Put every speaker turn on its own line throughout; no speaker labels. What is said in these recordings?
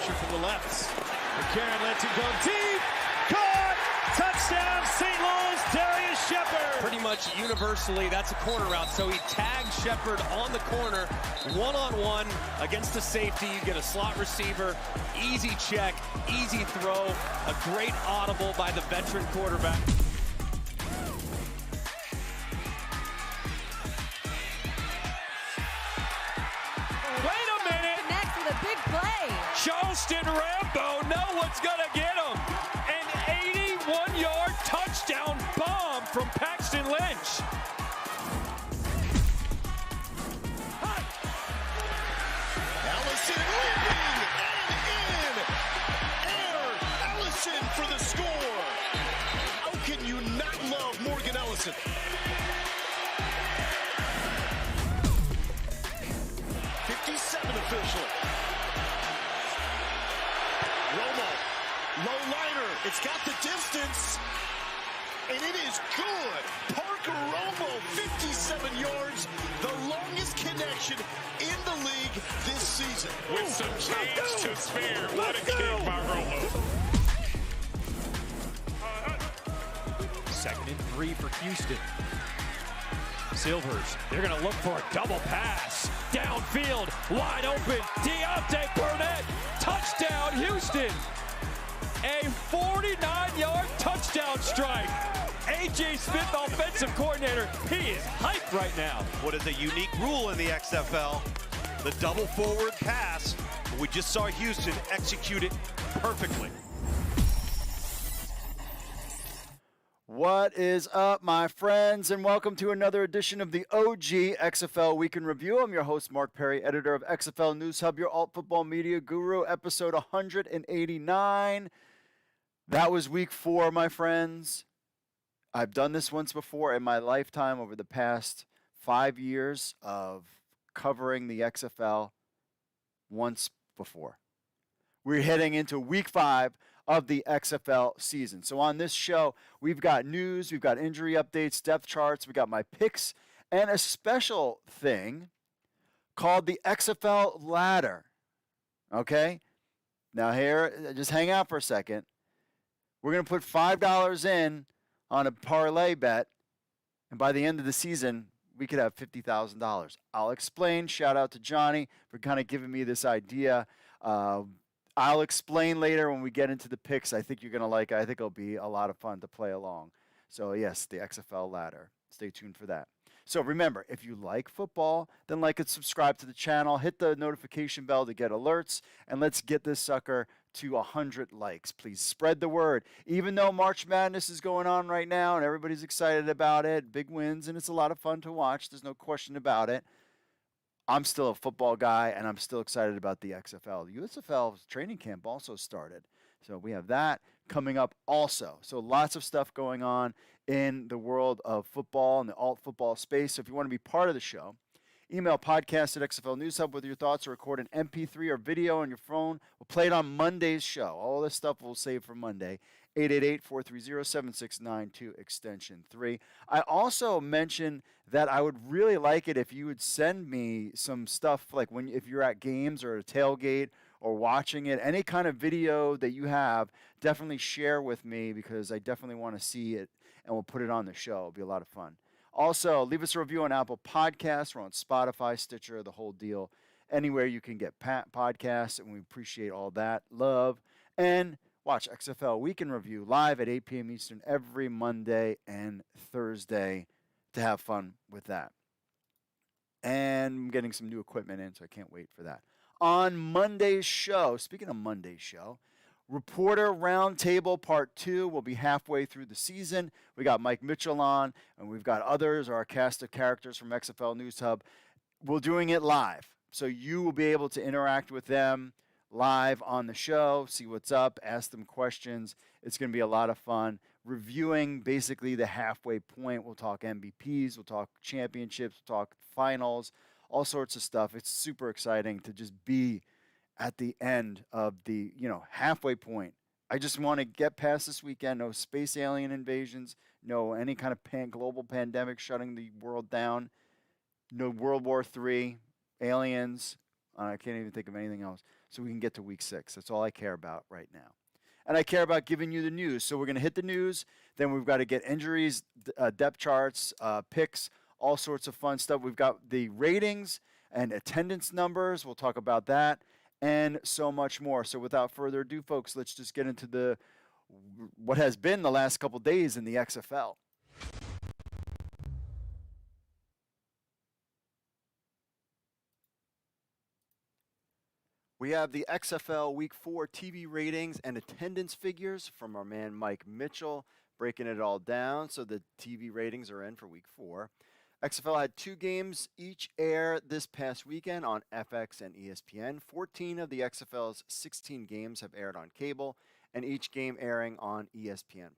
pressure from the left. McCarron lets it go deep. Caught! Touchdown, St. Louis, Darius Shepard.
Pretty much universally, that's a corner route. So he tags Shepard on the corner, one-on-one against the safety. You get a slot receiver, easy check, easy throw, a great audible by the veteran quarterback.
Wait a minute.
Next with a big play.
Charleston Rambo, know what's gonna get him. An 81-yard touchdown bomb from Paxton Lynch.
Allison leaping and in. Air Allison for the score. How can you not love Morgan Ellison? Official. Romo, low liner, it's got the distance, and it is good. Parker Romo, 57 yards, the longest connection in the league this season.
With some change to spare, what a kick by Romo.
2nd and 3 for Houston. Silvers, they're going to look for a double pass. Downfield, wide open. Deontay Burnett, touchdown Houston. A 49-yard touchdown strike. A.J. Smith, offensive coordinator, he is hyped right now.
What is a unique rule in the XFL? The double forward pass. We just saw Houston execute it perfectly.
What is up, my friends, and welcome to another edition of the OG XFL Week in Review. I'm your host, Mark Perry, editor of XFL News Hub, your alt football media guru, episode 189. That was week 4, my friends. I've done this once before in my lifetime over the past 5 years of covering the XFL once before. We're heading into week 5 of the XFL season. So on this show, we've got news, we've got injury updates, depth charts, we got my picks, and a special thing called the XFL Ladder. Okay? Now here, just hang out for a second. We're going to put $5 in on a parlay bet, and by the end of the season, we could have $50,000. I'll explain. Shout out to Johnny for kind of giving me this idea. I'll explain later when we get into the picks. I think you're going to like it. I think it'll be a lot of fun to play along. So, yes, the XFL Ladder. Stay tuned for that. So, remember, if you like football, then like and subscribe to the channel. Hit the notification bell to get alerts. And let's get this sucker to 100 likes. Please spread the word. Even though March Madness is going on right now and everybody's excited about it, big wins, and it's a lot of fun to watch. There's no question about it. I'm still a football guy, and I'm still excited about the XFL. The USFL training camp also started. So we have that coming up also. So lots of stuff going on in the world of football and the alt football space. So if you want to be part of the show, email podcast at XFL News Hub with your thoughts or record an MP3 or video on your phone. We'll play it on Monday's show. All this stuff we'll save for Monday. 888-430-7692, extension 3. I also mentioned that I would really like it if you would send me some stuff, like if you're at games or a tailgate or watching it, any kind of video that you have, definitely share with me because I definitely want to see it, and we'll put it on the show. It'll be a lot of fun. Also, leave us a review on Apple Podcasts. We're on Spotify, Stitcher, the whole deal. Anywhere you can get podcasts, and we appreciate all that. Love. And watch XFL Week in Review live at 8 p.m. Eastern every Monday and Thursday to have fun with that. And I'm getting some new equipment in, so I can't wait for that. On Monday's show, speaking of Monday's show, Reporter Roundtable Part 2 will be halfway through the season. We got Mike Mitchell on, and we've got others, our cast of characters from XFL News Hub. We're doing it live, so you will be able to interact with them live on the show, see what's up, ask them questions. It's going to be a lot of fun. Reviewing basically the halfway point. We'll talk MVPs, we'll talk championships, we'll talk finals, all sorts of stuff. It's super exciting to just be at the end of the, halfway point. I just want to get past this weekend. No space alien invasions, no any kind of global pandemic shutting the world down, no World War III, aliens. I can't even think of anything else. so we can get to week 6. That's all I care about right now. And I care about giving you the news. So we're going to hit the news. Then we've got to get injuries, depth charts, picks, all sorts of fun stuff. We've got the ratings and attendance numbers. We'll talk about that and so much more. So without further ado, folks, let's just get into what has been the last couple days in the XFL. We have the XFL Week 4 TV ratings and attendance figures from our man Mike Mitchell, breaking it all down. So the TV ratings are in for Week 4. XFL had 2 games each air this past weekend on FX and ESPN. 14 of the XFL's 16 games have aired on cable, and each game airing on ESPN+.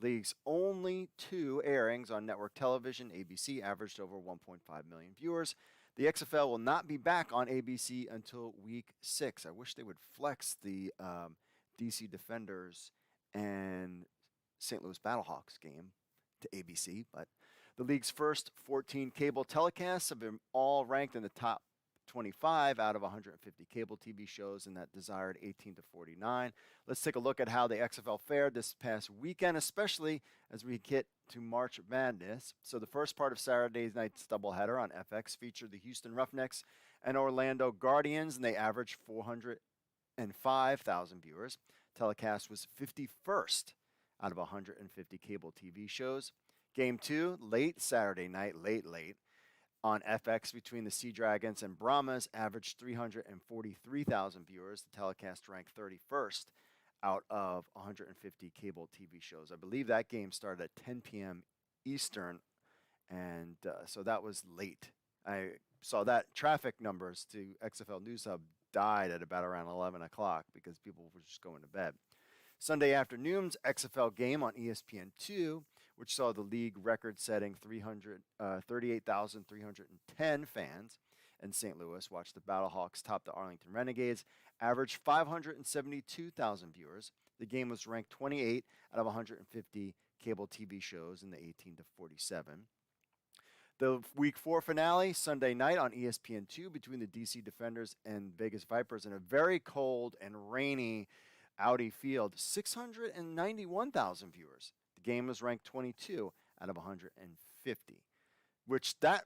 League's only 2 airings on network television, ABC, averaged over 1.5 million viewers. The XFL will not be back on ABC until Week 6. I wish they would flex the DC Defenders and St. Louis Battlehawks game to ABC, but the league's first 14 cable telecasts have been all ranked in the top 25 out of 150 cable TV shows in that desired 18 to 49. Let's take a look at how the XFL fared this past weekend, especially as we get to March Madness. So the first part of Saturday night's doubleheader on FX featured the Houston Roughnecks and Orlando Guardians, and they averaged 405,000 viewers. Telecast was 51st out of 150 cable TV shows. Game 2, late Saturday night, late, on FX between the Sea Dragons and Brahmas, averaged 343,000 viewers. The telecast ranked 31st out of 150 cable TV shows. I believe that game started at 10 p.m. Eastern, and so that was late. I saw that traffic numbers to XFL News Hub died at about around 11 o'clock because people were just going to bed. Sunday afternoon's XFL game on ESPN2, which saw the league record-setting 38,310 fans in St. Louis watch the Battlehawks top the Arlington Renegades, averaged 572,000 viewers. The game was ranked 28 out of 150 cable TV shows in the 18 to 47. The Week 4 finale, Sunday night on ESPN2 between the DC Defenders and Vegas Vipers in a very cold and rainy Audi Field, 691,000 viewers. The game was ranked 22 out of 150, which that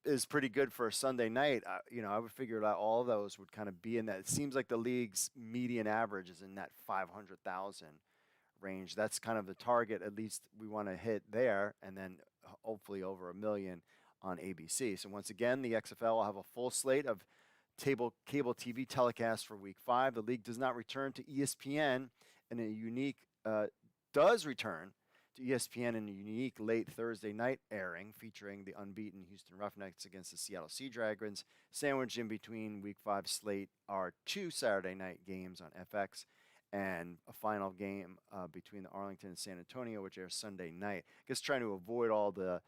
is pretty good for a Sunday night. I would figure that all of those would kind of be in that. It seems like the league's median average is in that 500,000 range. That's kind of the target, at least we want to hit there, and then hopefully over 1 million on ABC. So once again, the XFL will have a full slate of cable TV telecast for Week 5. The league does not return to ESPN in a unique late Thursday night airing featuring the unbeaten Houston Roughnecks against the Seattle Sea Dragons. Sandwiched in between Week 5 slate are 2 Saturday night games on FX and a final game between the Arlington and San Antonio, which airs Sunday night. I guess trying to avoid all the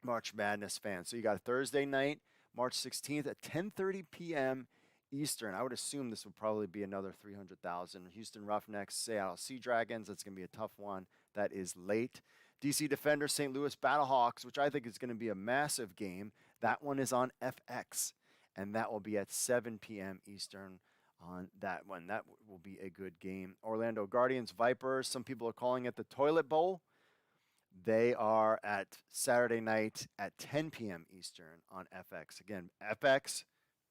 March Madness fans. So you got a Thursday night, March 16th at 10:30 p.m. Eastern. I would assume this would probably be another 300,000. Houston Roughnecks, Seattle Sea Dragons. That's going to be a tough one. That is late. DC Defenders, St. Louis Battlehawks, which I think is going to be a massive game. That one is on FX, and that will be at 7 p.m. Eastern on that one. That will be a good game. Orlando Guardians, Vipers. Some people are calling it the Toilet Bowl. They are at Saturday night at 10 p.m. Eastern on FX. Again, FX,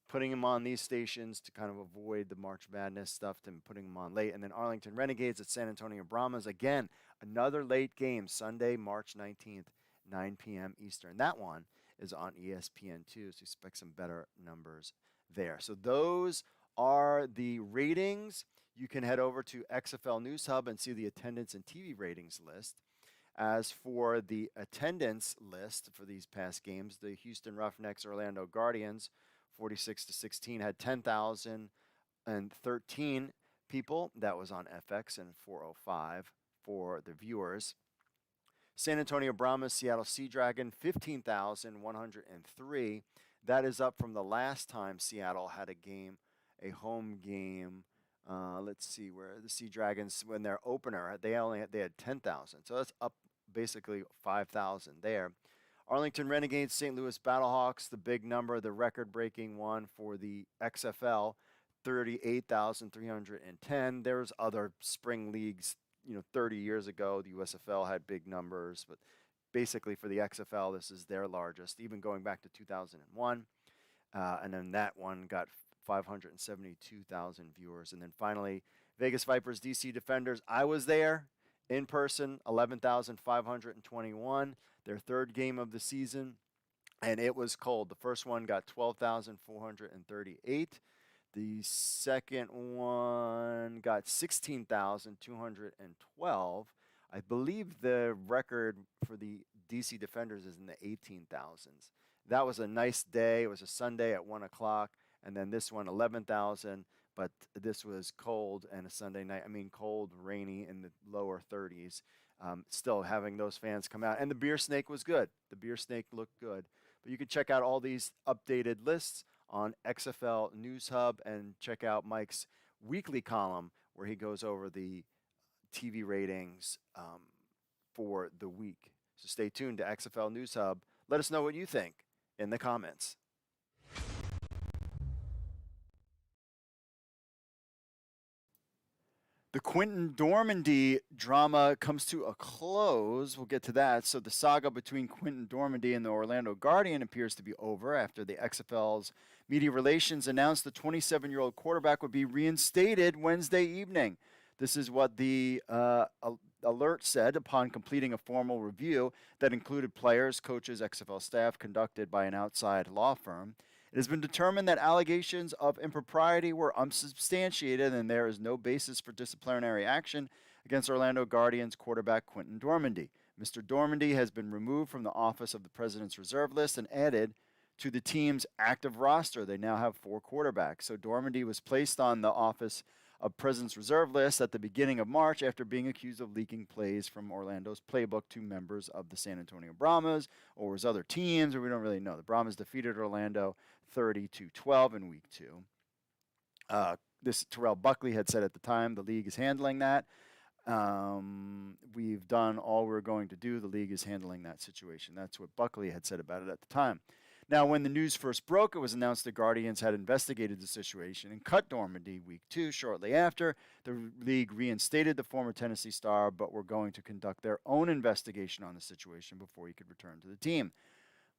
putting them on these stations to kind of avoid the March Madness stuff and putting them on late. And then Arlington Renegades at San Antonio Brahmas. Again, another late game, Sunday, March 19th, 9 p.m. Eastern. That one is on ESPN2, so expect some better numbers there. So those are the ratings. You can head over to XFL News Hub and see the attendance and TV ratings list. As for the attendance list for these past games, the Houston Roughnecks Orlando Guardians, 46-16, had 10,013 people. That was on FX, and 405 for the viewers. San Antonio Brahmas, Seattle Sea Dragon, 15,103. That is up from the last time Seattle had a home game. Let's see, where the Sea Dragons, when their opener, they had 10,000. So that's up basically 5,000 there. Arlington Renegades, St. Louis Battlehawks, the big number, the record-breaking one for the XFL, 38,310. There's other spring leagues, 30 years ago, the USFL had big numbers, but basically for the XFL, this is their largest, even going back to 2001. And then that one got 572,000 viewers. And then finally, Vegas Vipers, DC Defenders. I was there in person, 11,521, their third game of the season, and it was cold. The first one got 12,438. The second one got 16,212. I believe the record for the DC Defenders is in the 18,000s. That was a nice day. It was a Sunday at 1 o'clock. And then this one, 11,000. But this was cold and a Sunday night. I mean, cold, rainy in the lower 30s. Still having those fans come out. And the beer snake was good. The beer snake looked good. But you can check out all these updated lists on XFL News Hub and check out Mike's weekly column where he goes over the TV ratings for the week. So stay tuned to XFL News Hub. Let us know what you think in the comments. The Quentin Dormady drama comes to a close. We'll get to that. So the saga between Quentin Dormady and the Orlando Guardian appears to be over after the XFL's media relations announced the 27-year-old quarterback would be reinstated Wednesday evening. This is what the alert said upon completing a formal review that included players, coaches, XFL staff conducted by an outside law firm. It has been determined that allegations of impropriety were unsubstantiated and there is no basis for disciplinary action against Orlando Guardians quarterback Quentin Dormady. Mr. Dormady has been removed from the office of the President's Reserve List and added to the team's active roster. They now have 4 quarterbacks. So Dormady was placed on the office of President's Reserve List at the beginning of March after being accused of leaking plays from Orlando's playbook to members of the San Antonio Brahmas or his other teams, or we don't really know. The Brahmas defeated Orlando 30-12 in week 2. This Terrell Buckley had said at the time, the league is handling that. We've done all we're going to do. The league is handling that situation. That's what Buckley had said about it at the time. Now, when the news first broke, it was announced the Guardians had investigated the situation and cut Dormady week 2. Shortly after, the league reinstated the former Tennessee star, but were going to conduct their own investigation on the situation before he could return to the team.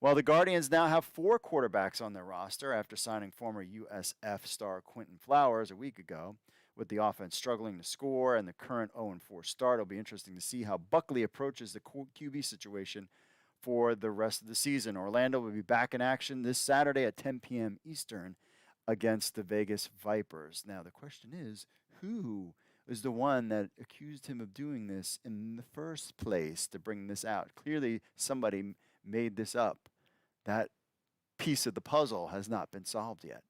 Well, the Guardians now have 4 quarterbacks on their roster after signing former USF star Quentin Flowers a week ago. With the offense struggling to score and the current 0-4 start, it'll be interesting to see how Buckley approaches the QB situation for the rest of the season. Orlando will be back in action this Saturday at 10 p.m. Eastern against the Vegas Vipers. Now, the question is, who is the one that accused him of doing this in the first place to bring this out? Clearly, somebody made this up. That piece of the puzzle has not been solved yet.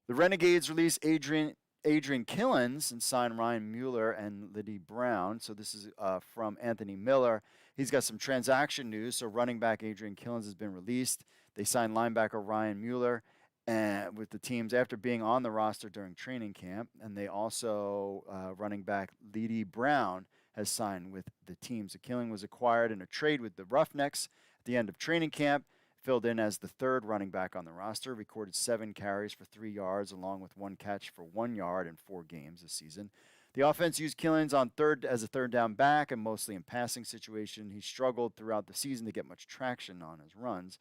The Renegades released Adrian Killens and signed Ryan Mueller and Liddy Brown. So this is from Anthony Miller. He's got some transaction news. So running back Adrian Killens has been released. They signed linebacker Ryan Mueller with the teams after being on the roster during training camp. And they also, running back Liddy Brown has signed with the team. So Killen was acquired in a trade with the Roughnecks at the end of training camp. Filled in as the third running back on the roster, recorded 7 carries for 3 yards, along with 1 catch for 1 yard in 4 games this season. The offense used Killens on as a third down back and mostly in passing situation. He struggled throughout the season to get much traction on his runs.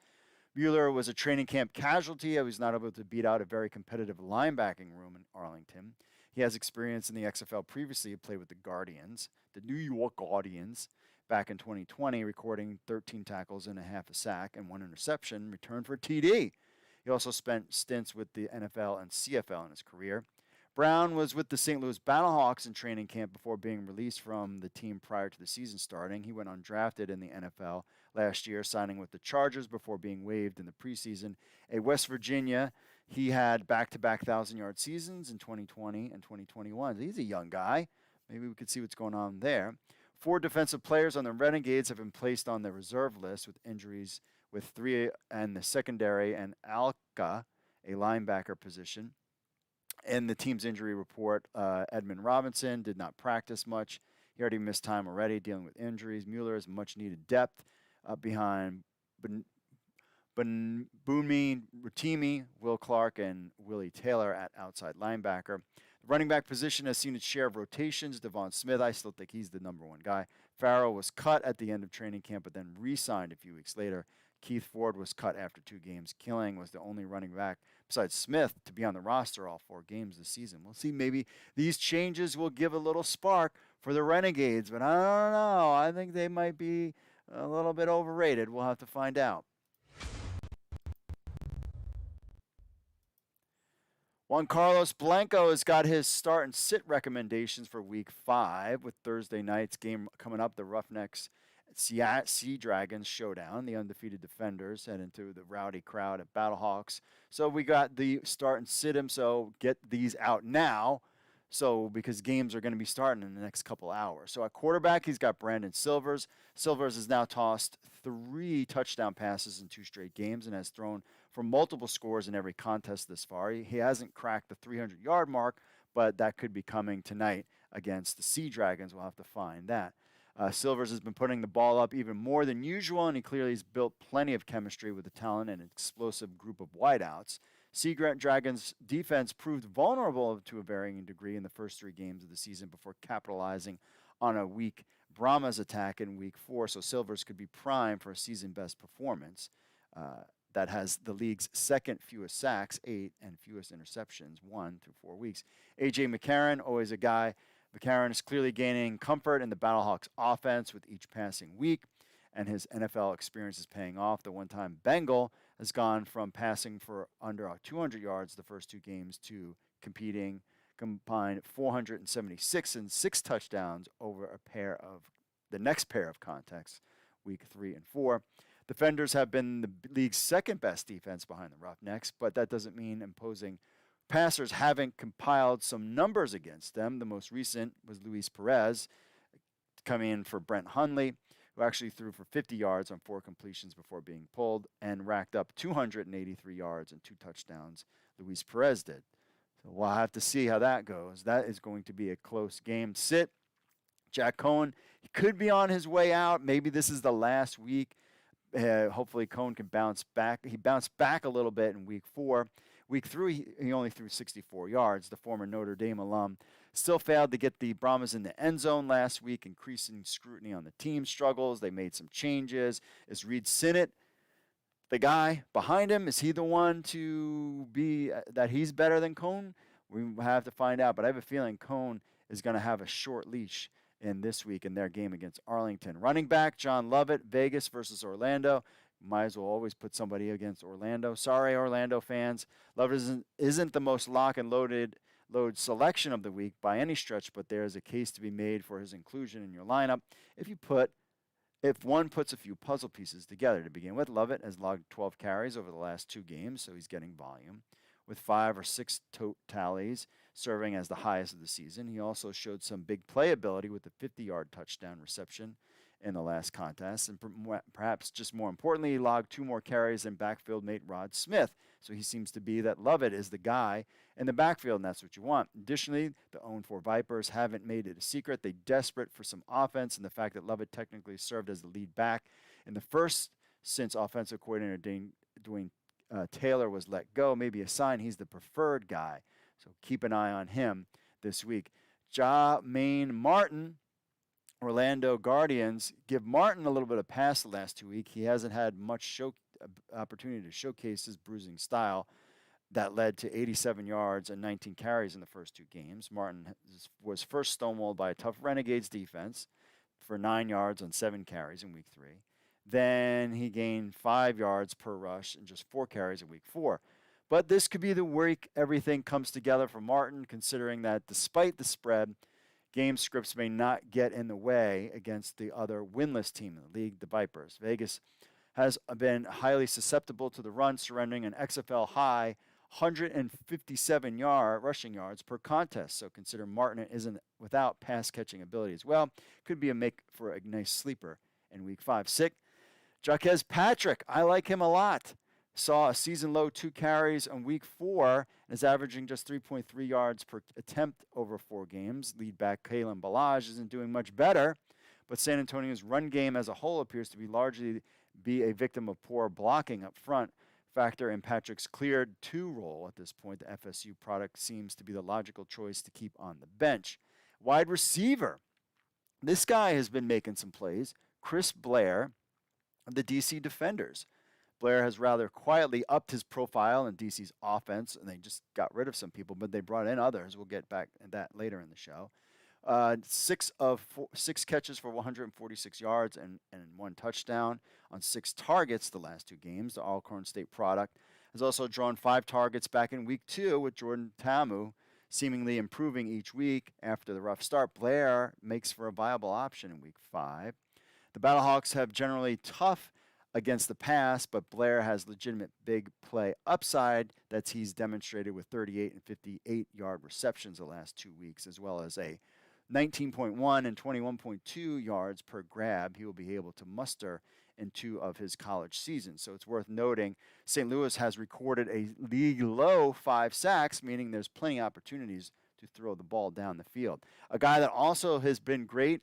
Mueller was a training camp casualty. He was not able to beat out a very competitive linebacking room in Arlington. He has experience in the XFL previously. He played with the Guardians, the New York Guardians, back in 2020, recording 13 tackles and a half a sack and 1 interception, returned for a TD. He also spent stints with the NFL and CFL in his career. Brown was with the St. Louis Battlehawks in training camp before being released from the team prior to the season starting. He went undrafted in the NFL last year, signing with the Chargers before being waived in the preseason. At West Virginia, he had back-to-back 1,000-yard seasons in 2020 and 2021. He's a young guy. Maybe we could see what's going on there. 4 defensive players on the Renegades have been placed on the reserve list with injuries, with 3 in the secondary and Alka, a linebacker position. In the team's injury report, Edmund Robinson did not practice much. He already missed time already, dealing with injuries. Mueller has much-needed depth behind Boonmee, Rotimi, Will Clark, and Willie Taylor at outside linebacker. The running back position has seen its share of rotations. Devon Smith, I still think he's the number one guy. Farrell was cut at the end of training camp, but then re-signed a few weeks later. Keith Ford was cut after 2 games. Killing was the only running back besides Smith to be on the roster all 4 games this season. We'll see, maybe these changes will give a little spark for the Renegades, but I don't know. I think they might be a little bit overrated. We'll have to find out. Juan Carlos Blanco has got his start and sit recommendations for Week 5 with Thursday night's game coming up. The Roughnecks Sea Dragons showdown. The undefeated defenders head into the rowdy crowd at Battlehawks. So we got the start and sit 'em. So get these out now. So because games are going to be starting in the next couple hours. So at quarterback, he's got Brandon Silvers. Silvers has now tossed 3 touchdown passes in 2 straight games and has thrown for multiple scores in every contest this far. He hasn't cracked the 300-yard mark, but that could be coming tonight against the Sea Dragons. We'll have to find that. Silvers has been putting the ball up even more than usual, and he clearly has built plenty of chemistry with the talent and an explosive group of wideouts. Sea Dragons' defense proved vulnerable to a varying degree in the first 3 games of the season before capitalizing on a weak Brahmas attack in Week 4, so Silvers could be primed for a season-best performance that has the league's second fewest sacks, 8, and fewest interceptions, 1 through 4 weeks. A.J. McCarron, always a guy. McCarron is clearly gaining comfort in the Battlehawks offense with each passing week, and his NFL experience is paying off. The one-time Bengal has gone from passing for under 200 yards the first 2 games to competing combined 476 and 6 touchdowns over the next pair of contacts, Week 3 and 4. Defenders have been the league's second best defense behind the Roughnecks, but that doesn't mean imposing passers haven't compiled some numbers against them. The most recent was Luis Perez coming in for Brent Hundley, who actually threw for 50 yards on 4 completions before being pulled and racked up 283 yards and 2 touchdowns. Luis Perez did. So we'll have to see how that goes. That is going to be a close game. Sit. Jack Cohen, he could be on his way out. Maybe this is the last week. Hopefully Cohen can bounce back. He bounced back a little bit in Week 4. Week 3, he only threw 64 yards. The former Notre Dame alum still failed to get the Brahmas in the end zone last week, increasing scrutiny on the team's struggles. They made some changes. Is Reed Sinnett the guy behind him? Is he the one to be that he's better than Cohen? We have to find out, but I have a feeling Cohen is going to have a short leash in this week in their game against Arlington. Running back, John Lovett, Vegas versus Orlando. Might as well always put somebody against Orlando. Sorry, Orlando fans. Lovett isn't the most lock and load selection of the week by any stretch, but there is a case to be made for his inclusion in your lineup if one puts a few puzzle pieces together. To begin with, Lovett has logged 12 carries over the last 2 games, so he's getting volume, with 5 or 6 tallies serving as the highest of the season. He also showed some big playability with the 50-yard touchdown reception in the last contest, and perhaps just more importantly, he logged 2 more carries than backfield mate Rod Smith. So he seems to be that Lovett is the guy in the backfield, and that's what you want. Additionally, the 0-4 Vipers haven't made it a secret. They're desperate for some offense, and the fact that Lovett technically served as the lead back in the first since offensive coordinator Dwayne Taylor was let go, maybe a sign he's the preferred guy. So keep an eye on him this week. Maine Martin, Orlando Guardians, give Martin a little bit of pass the last 2 weeks. He hasn't had much opportunity to showcase his bruising style that led to 87 yards and 19 carries in the first 2 games. Martin was first stonewalled by a tough Renegades defense for 9 yards on 7 carries in Week 3. Then he gained 5 yards per rush and just 4 carries in Week 4. But this could be the week everything comes together for Martin, considering that despite the spread, game scripts may not get in the way against the other winless team in the league, the Vipers. Vegas has been highly susceptible to the run, surrendering an XFL high 157 rushing yards per contest. So consider Martin isn't without pass-catching ability as well. Could be a make for a nice sleeper in Week 5. Jaquez Patrick, I like him a lot. saw a season-low 2 carries on Week 4 and is averaging just 3.3 yards per attempt over 4 games. Lead back Kalen Ballage isn't doing much better, but San Antonio's run game as a whole appears to be largely a victim of poor blocking up front. Factor in Patrick's cleared 2 role at this point, the FSU product seems to be the logical choice to keep on the bench. Wide receiver. This guy has been making some plays. Chris Blair of the DC Defenders. Blair has rather quietly upped his profile in DC's offense, and they just got rid of some people, but they brought in others. We'll get back to that later in the show. 6 catches for 146 yards and 1 touchdown on 6 targets the last 2 games. The Alcorn State product has also drawn 5 targets back in Week 2 with Jordan Tamu seemingly improving each week after the rough start. Blair makes for a viable option in Week 5. The Battlehawks have generally tough against the pass, but Blair has legitimate big play upside that he's demonstrated with 38 and 58-yard receptions the last 2 weeks, as well as a 19.1 and 21.2 yards per grab he will be able to muster in 2 of his college seasons. So it's worth noting St. Louis has recorded a league-low 5 sacks, meaning there's plenty of opportunities to throw the ball down the field. A guy that also has been great,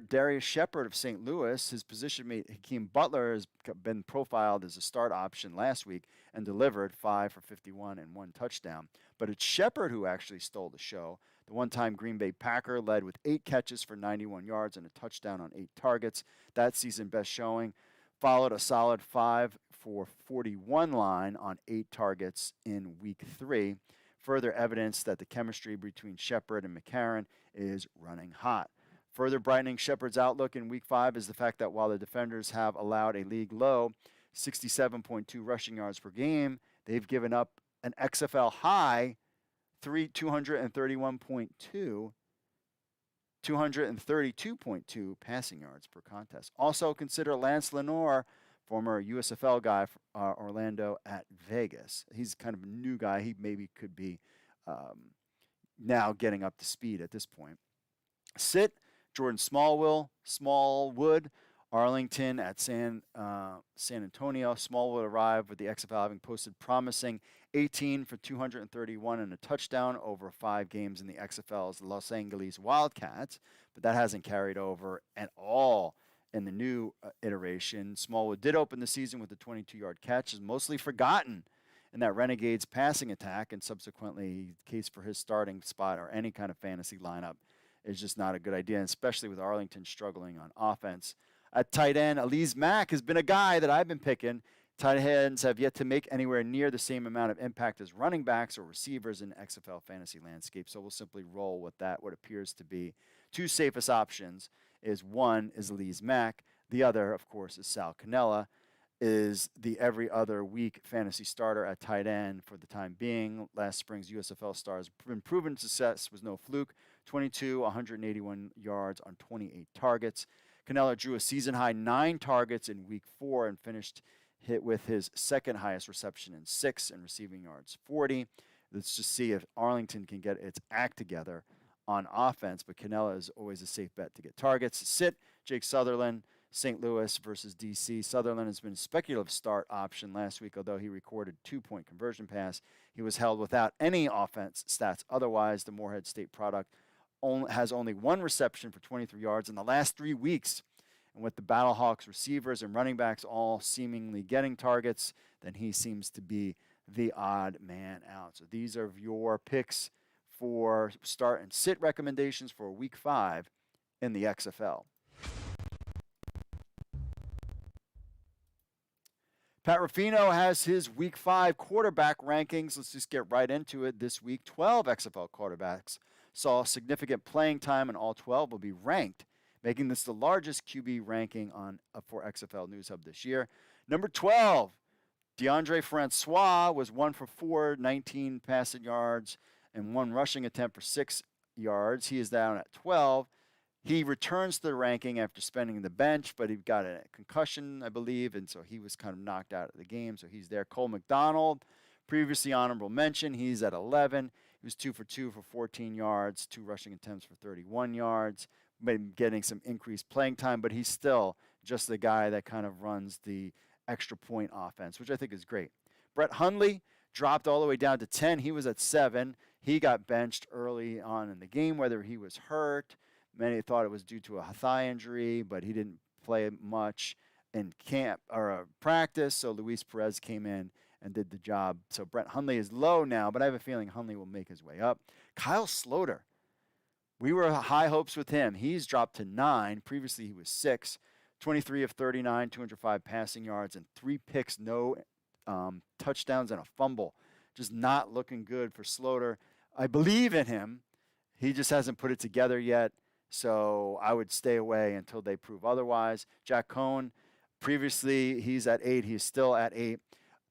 Darius Shepard of St. Louis. His position mate Hakeem Butler has been profiled as a start option last week and delivered 5 for 51 and 1 touchdown. But it's Shepard who actually stole the show. The one-time Green Bay Packer led with 8 catches for 91 yards and a touchdown on 8 targets. That season best showing. Followed a solid 5 for 41 line on 8 targets in Week 3. Further evidence that the chemistry between Shepard and McCarron is running hot. Further brightening Shepard's outlook in Week 5 is the fact that while the Defenders have allowed a league-low 67.2 rushing yards per game, they've given up an XFL high 232.2 passing yards per contest. Also consider Lance Lenoir, former USFL guy for Orlando at Vegas. He's kind of a new guy. He maybe could be now getting up to speed at this point. Sit, Jordan Smallwood, Arlington at San Antonio. Smallwood arrived with the XFL having posted promising 18 for 231 and a touchdown over 5 games in the XFL's Los Angeles Wildcats, but that hasn't carried over at all in the new iteration. Smallwood did open the season with a 22-yard catch, is mostly forgotten in that Renegades passing attack, and subsequently the case for his starting spot or any kind of fantasy lineup is just not a good idea, especially with Arlington struggling on offense. At tight end, Elise Mack has been a guy that I've been picking. Tight ends have yet to make anywhere near the same amount of impact as running backs or receivers in XFL fantasy landscape, so we'll simply roll with that. What appears to be 2 safest options is one is Elise Mack. The other, of course, is Sal Cannella, is the every other week fantasy starter at tight end for the time being. Last spring's USFL stars been proven success was no fluke. 181 yards on 28 targets. Cannella drew a season-high 9 targets in Week 4 and finished hit with his second highest reception in 6 and receiving yards 40. Let's just see if Arlington can get its act together on offense, but Cannella is always a safe bet to get targets. Sit, Jake Sutherland, St. Louis versus DC. Sutherland has been a speculative start option last week, although he recorded 2-point conversion pass. He was held without any offense stats. Otherwise, the Morehead State product has only 1 reception for 23 yards in the last 3 weeks. And with the Battlehawks receivers and running backs all seemingly getting targets, then he seems to be the odd man out. So these are your picks for start and sit recommendations for Week 5 in the XFL. Pat Ruffino has his Week 5 quarterback rankings. Let's just get right into it. This week, 12 XFL quarterbacks saw significant playing time, and all 12 will be ranked, making this the largest QB ranking for XFL News Hub this year. Number 12, DeAndre Francois was 1 for 4, 19 passing yards, and 1 rushing attempt for 6 yards. He is down at 12. He returns to the ranking after spending the bench, but he got a concussion, I believe, and so he was kind of knocked out of the game, so he's there. Cole McDonald, previously honorable mention, he's at 11. He was 2 for 2 for 14 yards, 2 rushing attempts for 31 yards, getting some increased playing time, but he's still just the guy that kind of runs the extra point offense, which I think is great. Brett Hundley dropped all the way down to 10. He was at 7. He got benched early on in the game, whether he was hurt. Many thought it was due to a thigh injury, but he didn't play much in camp or practice. So Luis Perez came in and did the job. So Brett Hundley is low now, but I have a feeling Hundley will make his way up. Kyle Sloter. We were high hopes with him. He's dropped to 9. Previously, he was 6. 23 of 39, 205 passing yards, and 3 picks, no touchdowns, and a fumble. Just not looking good for Sloter. I believe in him. He just hasn't put it together yet, so I would stay away until they prove otherwise. Jack Cohn, previously he's at 8. He's still at 8.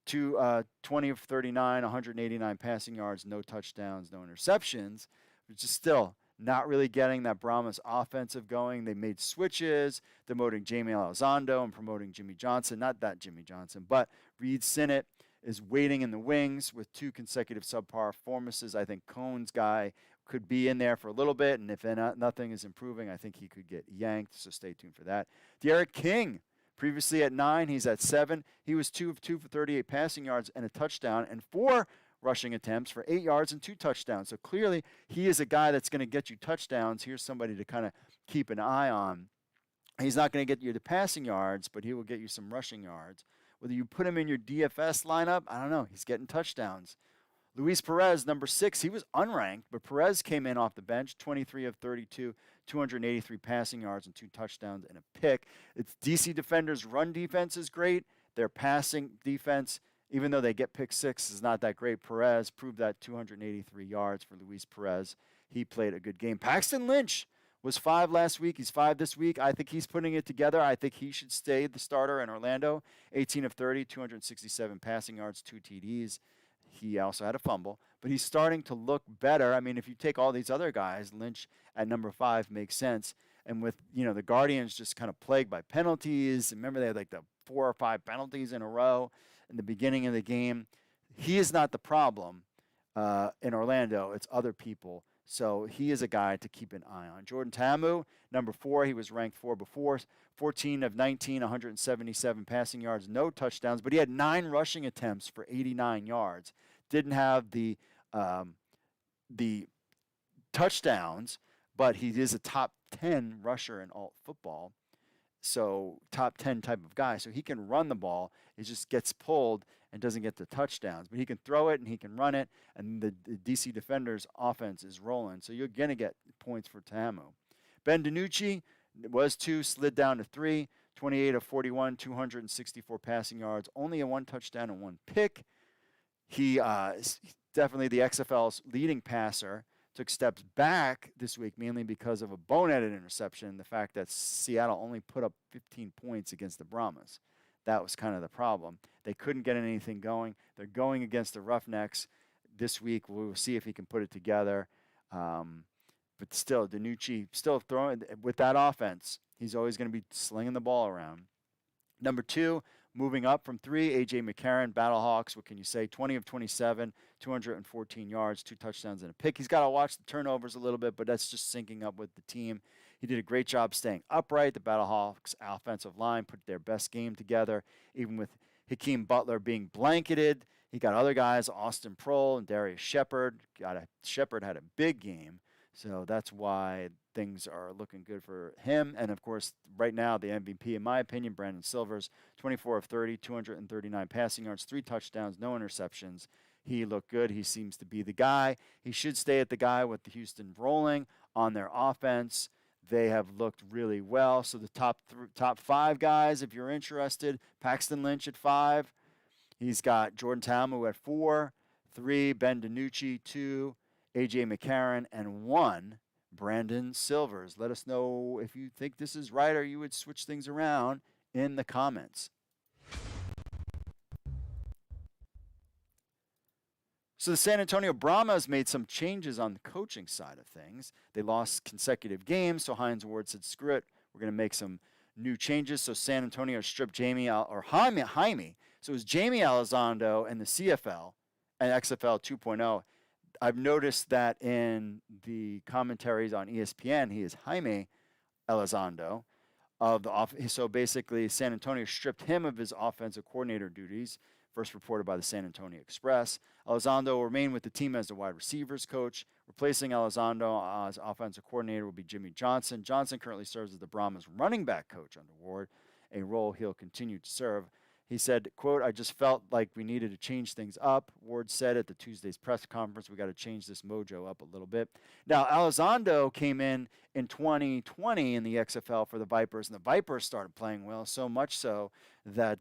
20 of 39, 189 passing yards, no touchdowns, no interceptions, which is still not really getting that Brahmas offensive going. They made switches, demoting Jamie Elizondo and promoting Jimmy Johnson. Not that Jimmy Johnson, but Reed Sinnett is waiting in the wings with 2 consecutive subpar performances. I think Cohn's guy could be in there for a little bit, and if nothing is improving, I think he could get yanked, so stay tuned for that. De'Aaron King, previously at 9, he's at 7. He was 2 of 2 for 38 passing yards and a touchdown, and 4 rushing attempts for 8 yards and 2 touchdowns. So clearly, he is a guy that's going to get you touchdowns. Here's somebody to kind of keep an eye on. He's not going to get you the passing yards, but he will get you some rushing yards. Whether you put him in your DFS lineup, I don't know. He's getting touchdowns. Luis Perez, number 6, he was unranked, but Perez came in off the bench, 23 of 32, 283 passing yards and 2 touchdowns and a pick. It's DC Defenders' run defense is great. Their passing defense, even though they get pick 6, is not that great. Perez proved that, 283 yards for Luis Perez. He played a good game. Paxton Lynch was 5 last week. He's 5 this week. I think he's putting it together. I think he should stay the starter in Orlando. 18 of 30, 267 passing yards, 2 TDs. He also had a fumble, but he's starting to look better. I mean, if you take all these other guys, Lynch at number 5 makes sense. And with, the Guardians just kind of plagued by penalties. Remember, they had like the 4 or 5 penalties in a row in the beginning of the game. He is not the problem in Orlando. It's other people. So he is a guy to keep an eye on. Jordan Ta'amu, number 4. He was ranked 4 before. 14 of 19, 177 passing yards, no touchdowns. But he had 9 rushing attempts for 89 yards. Didn't have the touchdowns, but he is a top 10 rusher in alt football. So top 10 type of guy. So he can run the ball. It just gets pulled and doesn't get the touchdowns. But he can throw it and he can run it. And the DC Defenders offense is rolling. So you're going to get points for Ta'amu. Ben DiNucci was 2, slid down to 3. 28 of 41, 264 passing yards. Only a 1 touchdown and 1 pick. He is definitely the XFL's leading passer. Took steps back this week, mainly because of a boneheaded interception, the fact that Seattle only put up 15 points against the Brahmas. That was kind of the problem. They couldn't get anything going. They're going against the Roughnecks this week. We'll see if he can put it together. But still, DiNucci still throwing with that offense. He's always going to be slinging the ball around. Number 2, moving up from 3, A.J. McCarron, Battlehawks. What can you say? 20 of 27, 214 yards, 2 touchdowns and a pick. He's got to watch the turnovers a little bit, but that's just syncing up with the team. He did a great job staying upright. The Battlehawks offensive line put their best game together, even with Hakeem Butler being blanketed. He got other guys, Austin Prohl and Darius Shepard. Shepard had a big game, so that's why things are looking good for him. And, of course, right now, the MVP, in my opinion, Brandon Silvers, 24 of 30, 239 passing yards, 3 touchdowns, no interceptions. He looked good. He seems to be the guy. He should stay at the guy with the Houston rolling on their offense. They have looked really well. So the top 5 guys, if you're interested, Paxton Lynch at 5. He's got Jordan Ta'amu at 4, 3, Ben DiNucci, 2, A.J. McCarron, and 1, Brandon Silvers. Let us know if you think this is right or you would switch things around in the comments. So the San Antonio Brahmas made some changes on the coaching side of things. They lost consecutive games, so Hines Ward said, screw it, we're going to make some new changes. So San Antonio stripped Jaime. So it was Jamie Elizondo and the CFL and XFL 2.0. I've noticed that in the commentaries on ESPN, he is Jaime Elizondo. of the off. So basically, San Antonio stripped him of his offensive coordinator duties, first reported by the San Antonio Express. Elizondo will remain with the team as the wide receivers coach. Replacing Elizondo as offensive coordinator will be Jimmy Johnson. Johnson currently serves as the Brahmas running back coach under Ward, a role he'll continue to serve. He said, quote, I just felt like we needed to change things up. Ward said at the Tuesday's press conference, we got to change this mojo up a little bit. Now, Elizondo came in 2020 in the XFL for the Vipers, and the Vipers started playing well, so much so that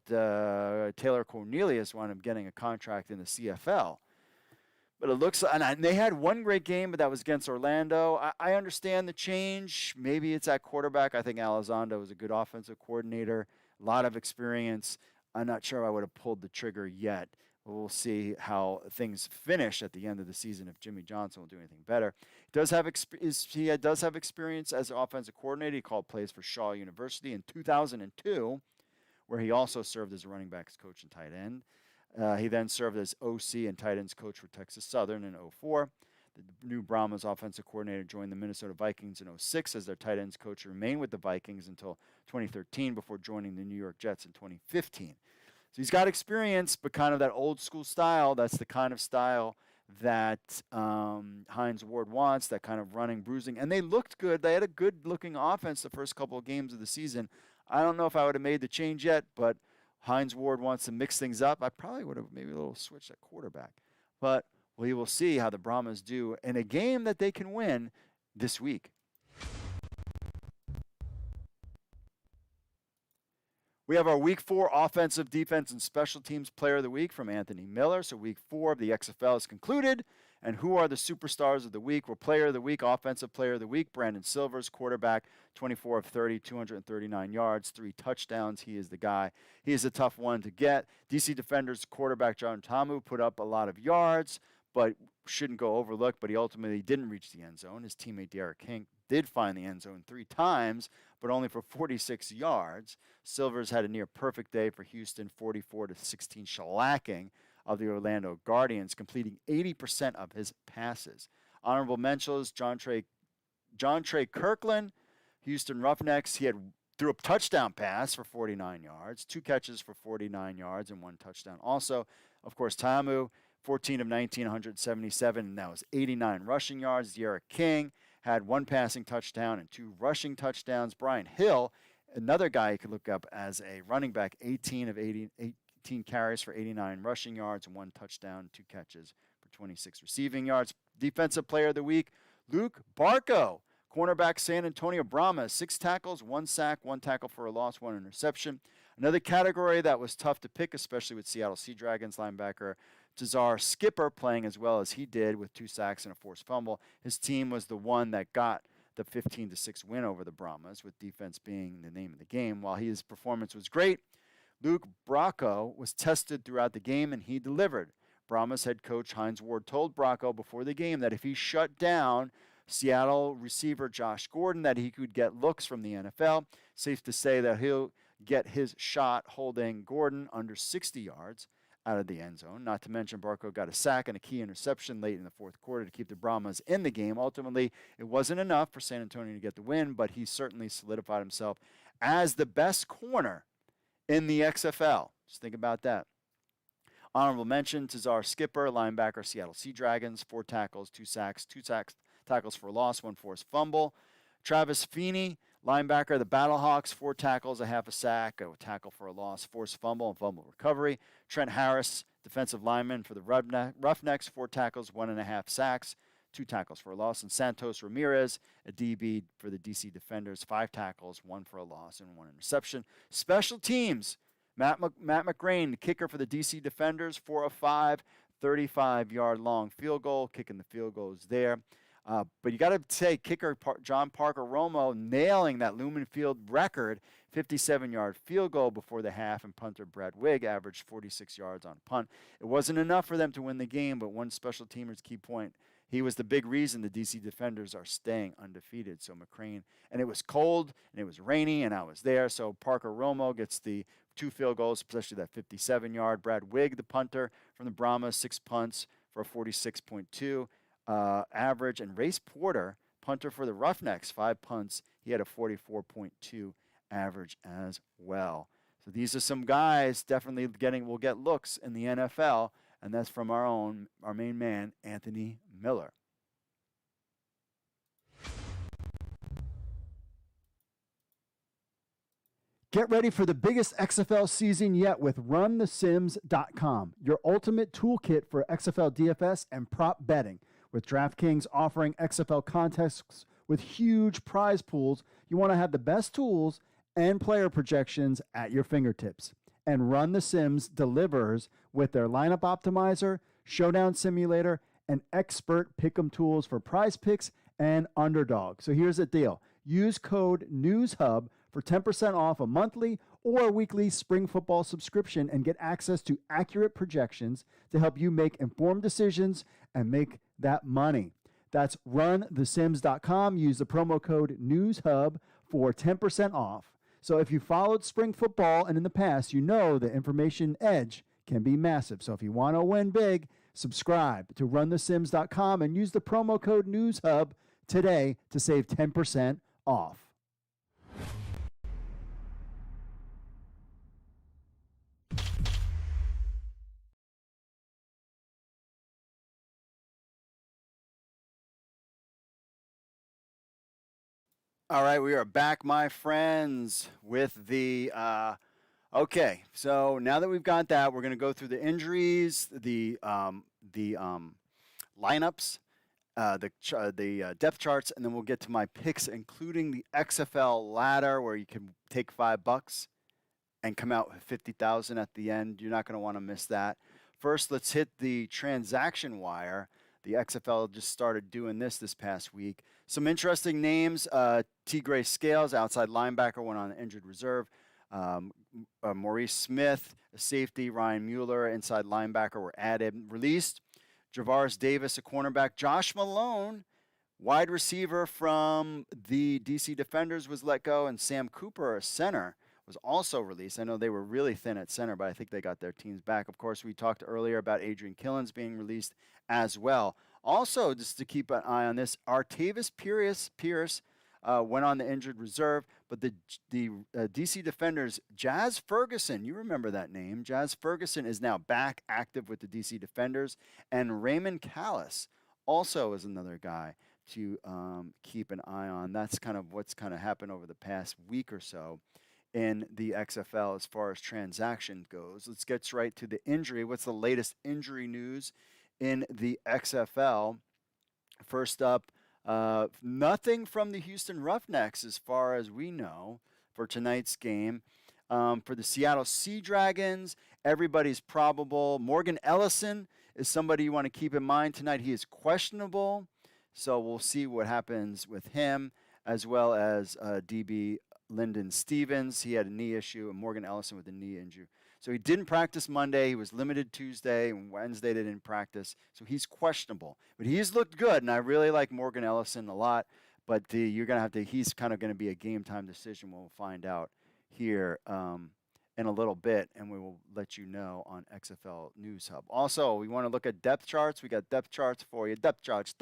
Taylor Cornelius wound up getting a contract in the CFL. But it looks, and they had one great game, but that was against Orlando. I understand the change. Maybe it's at quarterback. I think Elizondo is a good offensive coordinator, a lot of experience. I'm not sure I would have pulled the trigger yet. We'll see how things finish at the end of the season if Jimmy Johnson will do anything better. He does have experience as an offensive coordinator. He called plays for Shaw University in 2002, where he also served as a running backs coach and tight end. He then served as OC and tight ends coach for Texas Southern in 2004. The new Brahmas offensive coordinator joined the Minnesota Vikings in 2006 as their tight ends coach, and remained with the Vikings until 2013 before joining the New York Jets in 2015. So he's got experience, but kind of that old school style. That's the kind of style that Hines Ward wants, that kind of running, bruising. And they looked good. They had a good-looking offense the first couple of games of the season. I don't know if I would have made the change yet, but Hines Ward wants to mix things up. I probably would have maybe a little switched at quarterback. But we will see how the Brahmas do in a game that they can win this week. We have our Week 4 Offensive, Defense, and Special Teams Player of the Week from Anthony Miller. So Week 4 of the XFL is concluded. And who are the superstars of the week? Well, Player of the Week, Offensive Player of the Week, Brandon Silvers, quarterback, 24 of 30, 239 yards, 3 touchdowns. He is the guy. He is a tough one to get. DC Defenders quarterback John Tamu put up a lot of yards, but shouldn't go overlooked, but he ultimately didn't reach the end zone. His teammate Derek King did find the end zone 3 times, but only for 46 yards. Silvers had a near-perfect day for Houston, 44-16 shellacking of the Orlando Guardians, completing 80% of his passes. Honorable mentions, John Trey Kirkland, Houston Roughnecks. He threw a touchdown pass for 49 yards, 2 catches for 49 yards, and 1 touchdown. Also, of course, Tamu, 14 of 19, 177, and that was 89 rushing yards. Derek King had 1 passing touchdown and 2 rushing touchdowns. Brian Hill, another guy you could look up as a running back, 18 carries for 89 rushing yards and 1 touchdown, 2 catches for 26 receiving yards. Defensive Player of the Week, Luke Barco, cornerback, San Antonio Brahmas, 6 tackles, 1 sack, 1 tackle for a loss, 1 interception. Another category that was tough to pick, especially with Seattle Sea Dragons linebacker Tazar Skipper playing as well as he did with 2 sacks and a forced fumble. His team was the one that got the 15-6 win over the Brahmas, with defense being the name of the game. While his performance was great, Luke Barco was tested throughout the game, and he delivered. Brahmas head coach Hines Ward told Barco before the game that if he shut down Seattle receiver Josh Gordon, that he could get looks from the NFL. Safe to say that he'll get his shot holding Gordon under 60 yards out of the end zone. Not to mention Barco got a sack and a key interception late in the 4th quarter to keep the Brahmas in the game. Ultimately, it wasn't enough for San Antonio to get the win, but he certainly solidified himself as the best corner in the XFL. Just think about that. Honorable mention, Tazar Skipper, linebacker, Seattle Sea Dragons, 4 tackles, 2 sacks, 2 tackles for a loss, 1 forced fumble. Travis Feeney, linebacker, the Battlehawks, 4 tackles, a half a sack, a tackle for a loss, forced fumble, and fumble recovery. Trent Harris, defensive lineman for the Roughnecks, 4 tackles, 1.5 sacks, 2 tackles for a loss. And Santos Ramirez, a DB for the DC Defenders, 5 tackles, 1 for a loss, and 1 interception. Special teams, Matt McRain, the kicker for the DC Defenders, 4 of 5, 35-yard long field goal, kicking the field goals there. But you got to say, kicker John Parker Romo nailing that Lumen Field record, 57-yard field goal before the half, and punter Brad Wigg averaged 46 yards on punt. It wasn't enough for them to win the game, but one special teamer's key point, he was the big reason the DC Defenders are staying undefeated. So McCrane, and it was cold, and it was rainy, and I was there, so Parker Romo gets the 2 field goals, especially that 57-yard. Brad Wigg, the punter from the Brahmas, 6 punts for a 46.2 average. And Race Porter, punter for the Roughnecks, 5 punts. He had a 44.2 average as well. So these are some guys definitely will get looks in the NFL, and that's from our main man, Anthony Miller. Get ready for the biggest XFL season yet with RunTheSims.com, your ultimate toolkit for XFL DFS and prop betting. With DraftKings offering XFL contests with huge prize pools, you want to have the best tools and player projections at your fingertips. And Run the Sims delivers with their lineup optimizer, showdown simulator, and expert pick'em tools for prize picks and underdog. So here's the deal. Use code NEWSHUB for 10% off a monthly or weekly spring football subscription and get access to accurate projections to help you make informed decisions and make that money. That's runthesims.com. Use the promo code NEWSHUB for 10% off. So if you followed spring football and in the past, you know the information edge can be massive. So if you want to win big, subscribe to runthesims.com and use the promo code NEWSHUB today to save 10% off. All right, we are back, my friends, with the okay. So now that we've got that, we're going to go through the injuries, the lineups, the depth charts, and then we'll get to my picks, including the XFL ladder, where you can take $5 and come out with 50,000 at the end. You're not going to want to miss that. First, let's hit the transaction wire. The XFL just started doing this past week. Some interesting names. T. Gray Scales, outside linebacker, went on injured reserve. Maurice Smith, a safety. Ryan Mueller, inside linebacker, were added. Released. Javaris Davis, a cornerback. Josh Malone, wide receiver from the DC Defenders, was let go. And Sam Cooper, a center, was also released. I know they were really thin at center, but I think they got their teams back. Of course, we talked earlier about Adrian Killens being released as well. Also, just to keep an eye on this, Artavis Pierce went on the injured reserve, but the DC Defenders, Jazz Ferguson, you remember that name. Jazz Ferguson is now back active with the DC Defenders, and Raymond Callis also is another guy to keep an eye on. That's kind of what's kind of happened over the past week or so in the XFL as far as transaction goes. Let's get right to the injury. What's the latest injury news in the XFL? First up, nothing from the Houston Roughnecks as far as we know for tonight's game. For the Seattle Sea Dragons, everybody's probable. Morgan Ellison is somebody you want to keep in mind tonight. He is questionable, so we'll see what happens with him, as well as DB Lyndon Stevens. He had a knee issue, and Morgan Ellison with a knee injury. So he didn't practice Monday. He was limited Tuesday, and Wednesday they didn't practice. So he's questionable. But he's looked good, and I really like Morgan Ellison a lot. But you're going to have to, he's kind of going to be a game time decision. We'll find out here in a little bit, and we will let you know on XFL News Hub. Also, we want to look at depth charts. We got depth charts for you. Depth charts,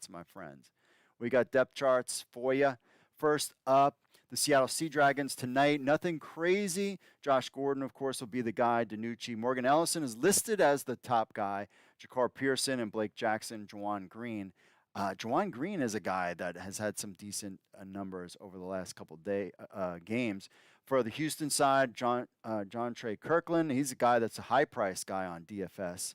my friends. We got depth charts for you. First up, the Seattle Sea Dragons tonight. Nothing crazy. Josh Gordon, of course, will be the guy. DiNucci. Morgan Ellison is listed as the top guy. Jakar Pearson and Blake Jackson. Juwan Green. Juwan Green is a guy that has had some decent numbers over the last couple games. For the Houston side, John Trey Kirkland. He's a guy that's a high-priced guy on DFS.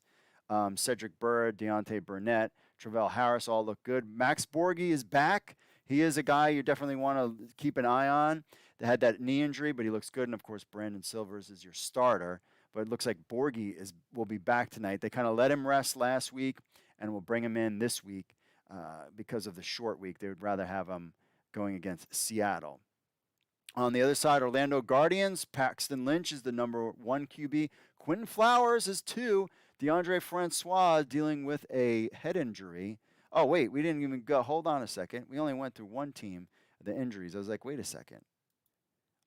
Cedric Bird, Deontay Burnett, Travell Harris all look good. Max Borghi is back. He is a guy you definitely want to keep an eye on. They had that knee injury, but he looks good. And, of course, Brandon Silvers is your starter. But it looks like Borghi will be back tonight. They kind of let him rest last week and will bring him in this week because of the short week. They would rather have him going against Seattle. On the other side, Orlando Guardians, Paxton Lynch is the number 1 QB. Quentin Flowers is 2. DeAndre Francois dealing with a head injury. Oh, wait, we didn't even go. Hold on a second. We only went through one team, the injuries. I was like, wait a second.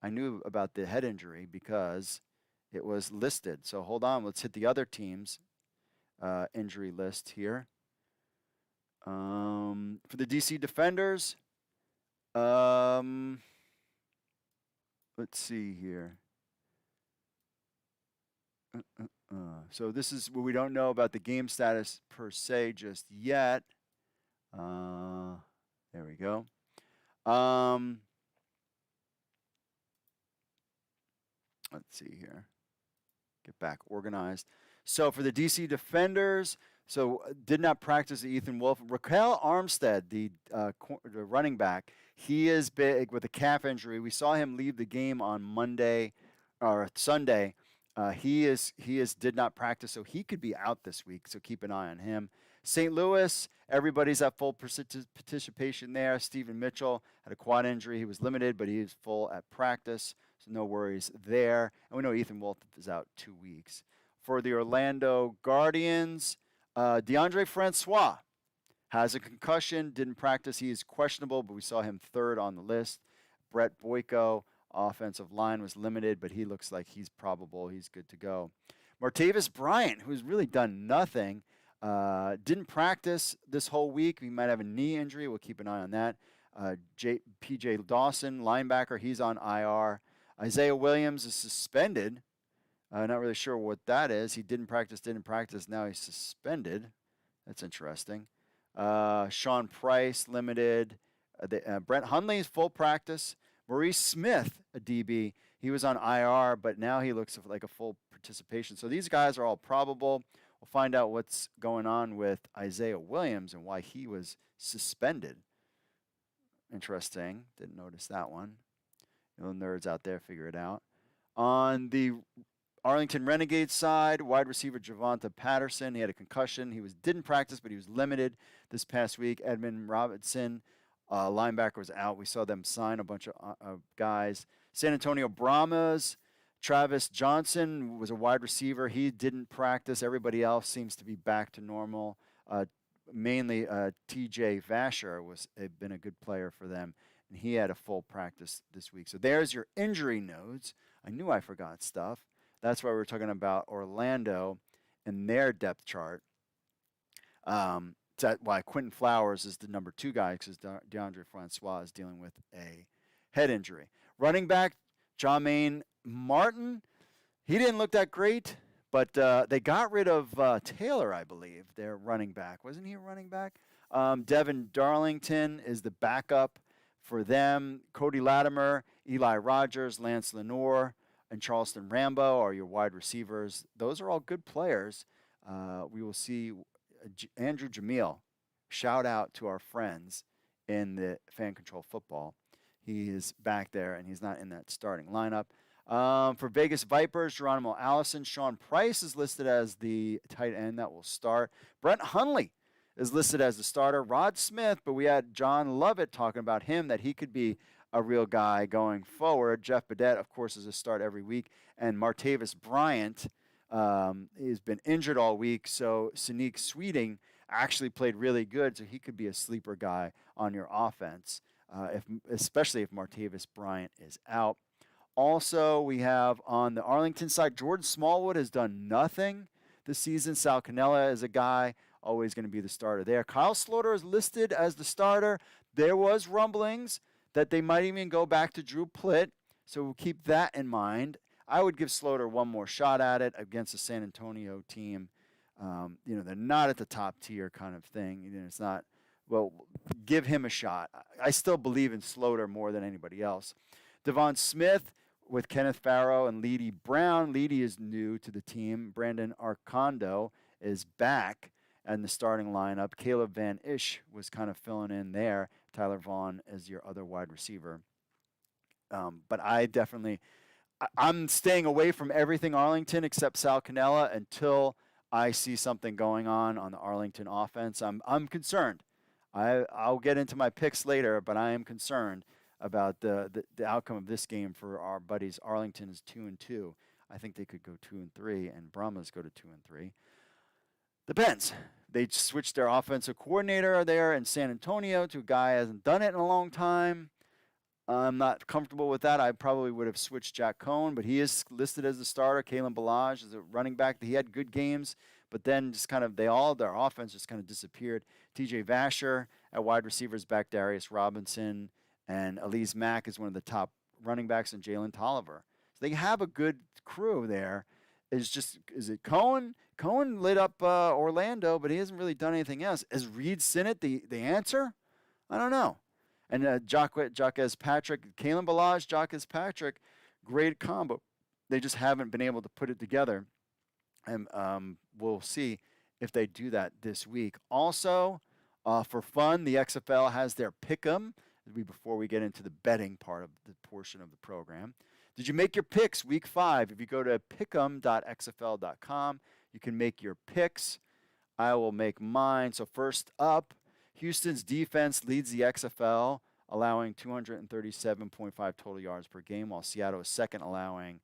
I knew about the head injury because it was listed. So hold on. Let's hit the other team's injury list here. For the DC Defenders, let's see here. So this is what we don't know about the game status per se just yet. There we go. Let's see here. Get back organized. So for the DC Defenders, did not practice Ethan Wolf. Raquel Armstead, the running back, he is big with a calf injury. We saw him leave the game on Monday or Sunday. He did not practice, so he could be out this week. So keep an eye on him. St. Louis, everybody's at full participation there. Stephen Mitchell had a quad injury. He was limited, but he is full at practice, so no worries there. And we know Ethan Wolf is out 2 weeks. For the Orlando Guardians, DeAndre Francois has a concussion, didn't practice. He is questionable, but we saw him third on the list. Brett Boyko, offensive line, was limited, but he looks like he's probable. He's good to go. Martavis Bryant, who's really done nothing, didn't practice this whole week. He might have a knee injury. We'll keep an eye on that. P.J. Dawson, linebacker, he's on IR. Isaiah Williams is suspended. Not really sure what that is. He didn't practice. Now he's suspended. That's interesting. Sean Price, limited. Brent Hundley is full practice. Maurice Smith, a DB, he was on IR, but now he looks like a full participation. So these guys are all probable. We'll find out what's going on with Isaiah Williams and why he was suspended. Interesting. Didn't notice that one. You little nerds out there, figure it out. On the Arlington Renegades side, wide receiver Javonta Patterson, he had a concussion. He didn't practice, but he was limited this past week. Edmund Robinson, linebacker, was out. We saw them sign a bunch of guys. San Antonio Brahmas, Travis Johnson was a wide receiver. He didn't practice. Everybody else seems to be back to normal. Mainly T.J. Vasher been a good player for them, and he had a full practice this week. So there's your injury notes. I knew I forgot stuff. That's why we're talking about Orlando and their depth chart. That's why Quentin Flowers is the number 2 guy, because DeAndre Francois is dealing with a head injury. Running back, Jermaine Martin, he didn't look that great, but they got rid of Taylor, I believe, their running back. Wasn't he a running back? Devin Darlington is the backup for them. Cody Latimer, Eli Rogers, Lance Lenoir, and Charleston Rambo are your wide receivers. Those are all good players. We will see Andrew Jamil. Shout out to our friends in the Fan Control Football. He is back there, and he's not in that starting lineup. For Vegas Vipers, Geronimo Allison, Sean Price is listed as the tight end that will start. Brent Hundley is listed as the starter. Rod Smith, but we had John Lovett talking about him, that he could be a real guy going forward. Jeff Badette, of course, is a start every week. And Martavis Bryant has been injured all week, so Sneak Sweeting actually played really good, so he could be a sleeper guy on your offense, especially if Martavis Bryant is out. Also, we have on the Arlington side, Jordan Smallwood has done nothing this season. Sal Cannella is a guy always going to be the starter there. Kyle Slaughter is listed as the starter. There was rumblings that they might even go back to Drew Plitt, so we'll keep that in mind. I would give Slaughter one more shot at it against the San Antonio team. They're not at the top tier kind of thing. It's not, well, give him a shot. I still believe in Slaughter more than anybody else. Devon Smith with Kenneth Farrow and Leedy Brown. Leedy is new to the team. Brandon Arcondo is back in the starting lineup. Caleb Van Ish was kind of filling in there. Tyler Vaughn is your other wide receiver. But I'm staying away from everything Arlington except Sal Cannella until I see something going on the Arlington offense. I'm concerned. I'll get into my picks later, but I am concerned about the outcome of this game for our buddies. Arlington is 2-2. I think they could go 2-3, and Brahmas go to 2-3. Depends. They switched their offensive coordinator there in San Antonio to a guy who hasn't done it in a long time. I'm not comfortable with that. I probably would have switched Jack Cohn, but he is listed as the starter. Kalen Ballage is a running back. He had good games, but then just kind of their offense just kind of disappeared. T.J. Vasher at wide receivers back. Darius Robinson and Elise Mack is one of the top running backs and Jalen Tolliver. So they have a good crew there. Is it Cohen? Cohen lit up Orlando, but he hasn't really done anything else. Is Reed Sinnett the answer? I don't know. And Jaquez Patrick, Kalen Ballage, Jaquez Patrick, great combo. They just haven't been able to put it together. And we'll see if they do that this week. Also, for fun, the XFL has their pick'em. Before we get into the betting part of the portion of the program. Did you make your picks week 5? If you go to pick'em.xfl.com, you can make your picks. I will make mine. So first up, Houston's defense leads the XFL, allowing 237.5 total yards per game, while Seattle is second, allowing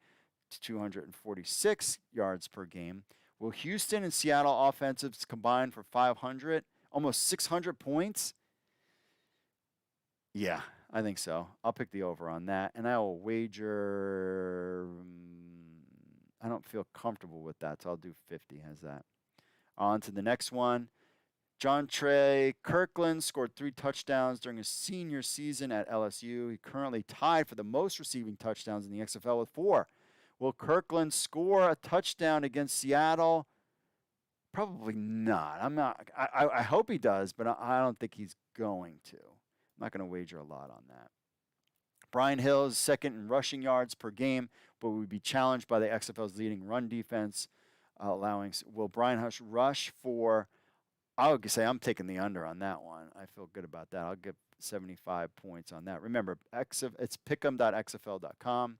246 yards per game. Will Houston and Seattle offensives combine for 500, almost 600 points? Yeah, I think so. I'll pick the over on that, and I will wager. I don't feel comfortable with that, so I'll do 50. How's that? On to the next one. John Trey Kirkland scored 3 touchdowns during his senior season at LSU. He currently tied for the most receiving touchdowns in the XFL with 4. Will Kirkland score a touchdown against Seattle? Probably not. I hope he does, but I don't think he's going to. I'm not going to wager a lot on that. Brian Hill is second in rushing yards per game, but would be challenged by the XFL's leading run defense, will Brian Hush rush for, I would say I'm taking the under on that one. I feel good about that. I'll give 75 points on that. Remember, it's pick'em.xfl.com.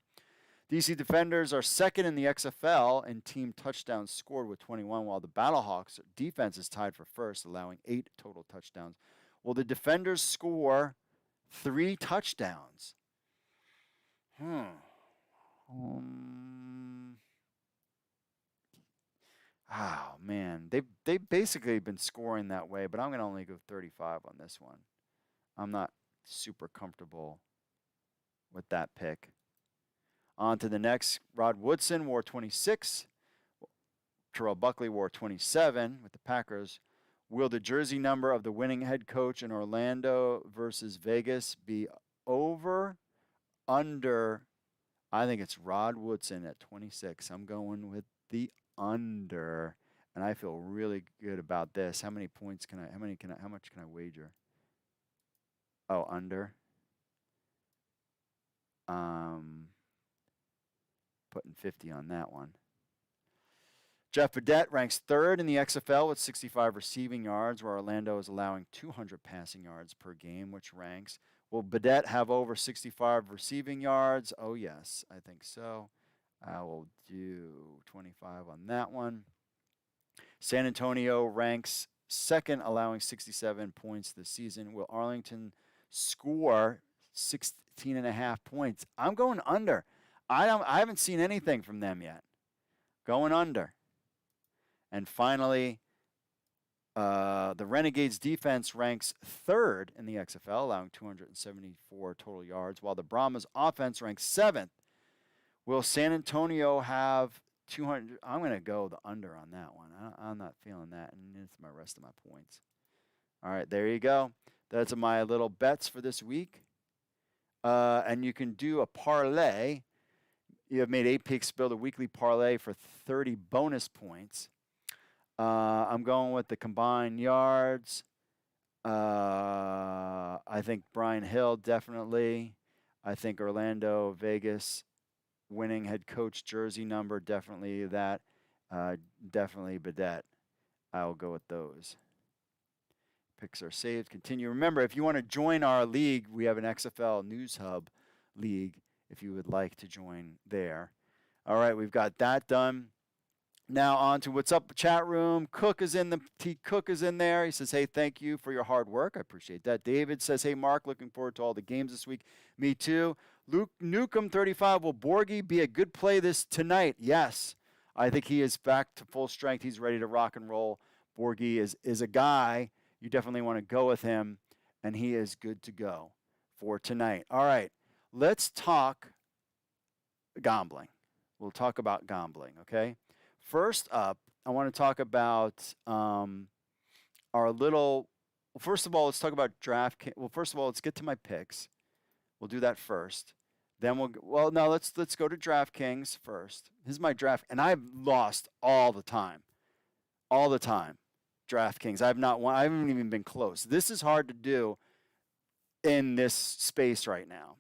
DC Defenders are second in the XFL in team touchdowns scored with 21, while the Battlehawks defense is tied for first, allowing 8 total touchdowns. Will the Defenders score 3 touchdowns? Oh, man. They've basically been scoring that way, but I'm going to only go 35 on this one. I'm not super comfortable with that pick. On to the next. Rod Woodson wore 26. Terrell Buckley wore 27 with the Packers. Will the jersey number of the winning head coach in Orlando versus Vegas be over, under? I think it's Rod Woodson at 26. I'm going with the under, and I feel really good about this. How much can I wager? Oh, under. Putting 50 on that one. Jeff Badette ranks 3rd in the XFL with 65 receiving yards, where Orlando is allowing 200 passing yards per game, which ranks. Will Badette have over 65 receiving yards? Oh, yes, I think so. I will do 25 on that one. San Antonio ranks 2nd, allowing 67 points this season. Will Arlington score 16.5 points? I'm going under. I haven't seen anything from them yet. Going under. And finally, the Renegades defense ranks 3rd in the XFL, allowing 274 total yards, while the Brahmas offense ranks 7th. Will San Antonio have 200? I'm going to go the under on that one. I'm not feeling that, and it's my rest of my points. All right, there you go. That's my little bets for this week. And you can do a parlay. You have made 8 picks, build a weekly parlay for 30 bonus points. I'm going with the combined yards. I think Brian Hill, definitely. I think Orlando, Vegas, winning head coach jersey number, definitely that. Definitely Badette. I'll go with those. Picks are saved. Continue. Remember, if you want to join our league, we have an XFL News Hub league if you would like to join there. All right, we've got that done. Now on to what's up chat room. Cook is in there. He says, hey, thank you for your hard work. I appreciate that. David says, hey, Mark, looking forward to all the games this week. Me too. Luke Newcomb 35. Will Borgie be a good play tonight? Yes. I think he is back to full strength. He's ready to rock and roll. Borgie is a guy. You definitely want to go with him, and he is good to go for tonight. All right. Let's talk gambling. We'll talk about gambling, okay? First up, I want to talk about first of all, let's talk about DraftKings. Well, first of all, let's get to my picks. We'll do that first. Then no, let's go to DraftKings first. This is my draft, and I've lost all the time. DraftKings. I've not won. I haven't even been close. This is hard to do in this space right now.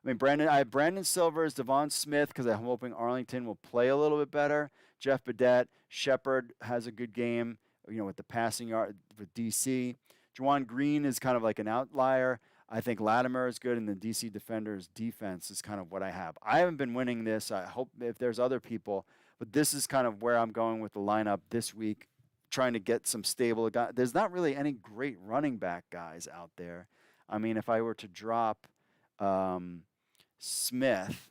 I mean, I have Brandon Silvers, Devon Smith, because I'm hoping Arlington will play a little bit better. Jeff Badette, Shepard has a good game, with the passing yard with DC. Juwan Green is kind of like an outlier. I think Latimer is good, and the DC Defenders defense is kind of what I have. I haven't been winning this. I hope if there's other people, but this is kind of where I'm going with the lineup this week, trying to get some stable guys. There's not really any great running back guys out there. I mean, if I were to drop Smith,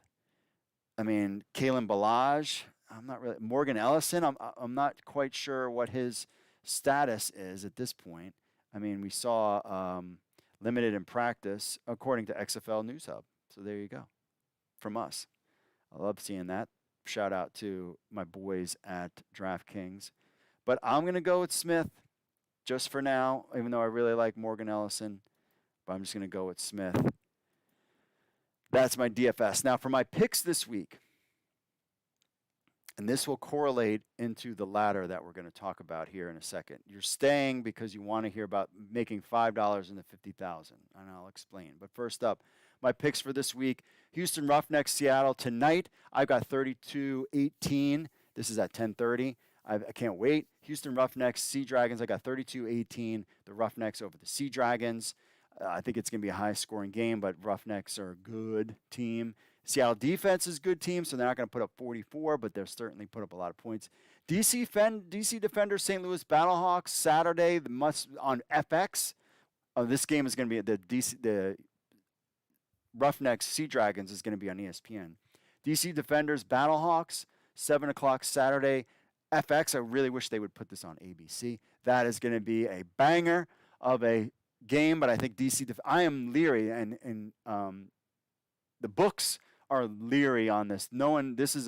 I mean, Kalen Ballage, I'm not really. Morgan Ellison, I'm not quite sure what his status is at this point. I mean, we saw limited in practice, according to XFL News Hub. So there you go, from us. I love seeing that. Shout out to my boys at DraftKings. But I'm going to go with Smith just for now, even though I really like Morgan Ellison. But I'm just going to go with Smith. That's my DFS. Now, for my picks this week, and this will correlate into the ladder that we're going to talk about here in a second. You're staying because you want to hear about making $5 into $50,000, and I'll explain. But first up, my picks for this week: Houston Roughnecks, Seattle tonight. I've got 32-18. This is at 10:30. I can't wait. Houston Roughnecks, Sea Dragons. I got 32-18. The Roughnecks over the Sea Dragons. I think it's going to be a high-scoring game, but Roughnecks are a good team. Seattle defense is a good team, so they're not going to put up 44, but they'll certainly put up a lot of points. DC Defenders, St. Louis Battlehawks, Saturday on FX. This game is going to be the Roughnecks Sea Dragons is going to be on ESPN. DC Defenders Battlehawks, 7 o'clock Saturday. FX, I really wish they would put this on ABC. That is going to be a banger of a game, but I think I am leery, and the books are leery on this. This is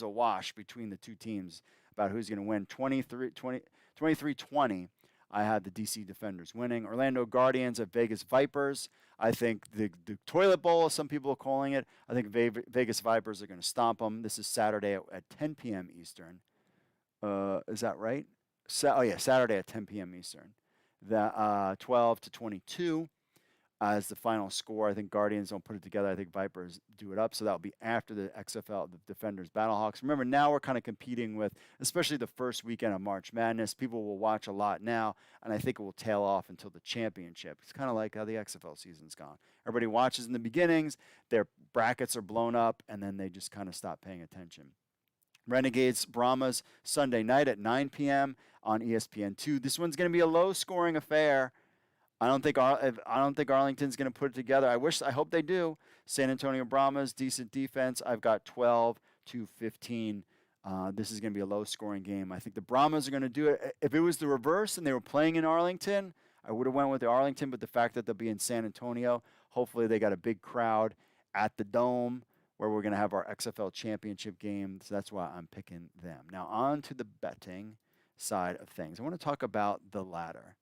a wash between the two teams about who's going to win. 23-20. I had the DC Defenders winning. Orlando Guardians at Vegas Vipers. I think the Toilet Bowl, as some people are calling it. I think Vegas Vipers are going to stomp them. This is Saturday at 10 p.m. Eastern. Is that right? Saturday at 10 p.m. Eastern. 12-22 as the final score. I think Guardians don't put it together. I think Vipers do it up. So that'll be after the XFL, the Defenders Battlehawks. Remember, now we're kind of competing with, especially the first weekend of March Madness. People will watch a lot now, and I think it will tail off until the championship. It's kind of like how the XFL season's gone. Everybody watches in the beginnings, their brackets are blown up, and then they just kind of stop paying attention. Renegades Brahmas Sunday night at 9 p.m. on ESPN2. This one's going to be a low-scoring affair. I don't think Arlington's going to put it together. I hope they do. San Antonio Brahmas, decent defense. I've got 12-15. This is going to be a low-scoring game. I think the Brahmas are going to do it. If it was the reverse and they were playing in Arlington, I would have went with the Arlington. But the fact that they'll be in San Antonio, hopefully they got a big crowd at the Dome, where we're going to have our XFL championship game. So that's why I'm picking them. Now on to the betting side of things. I want to talk about the ladder.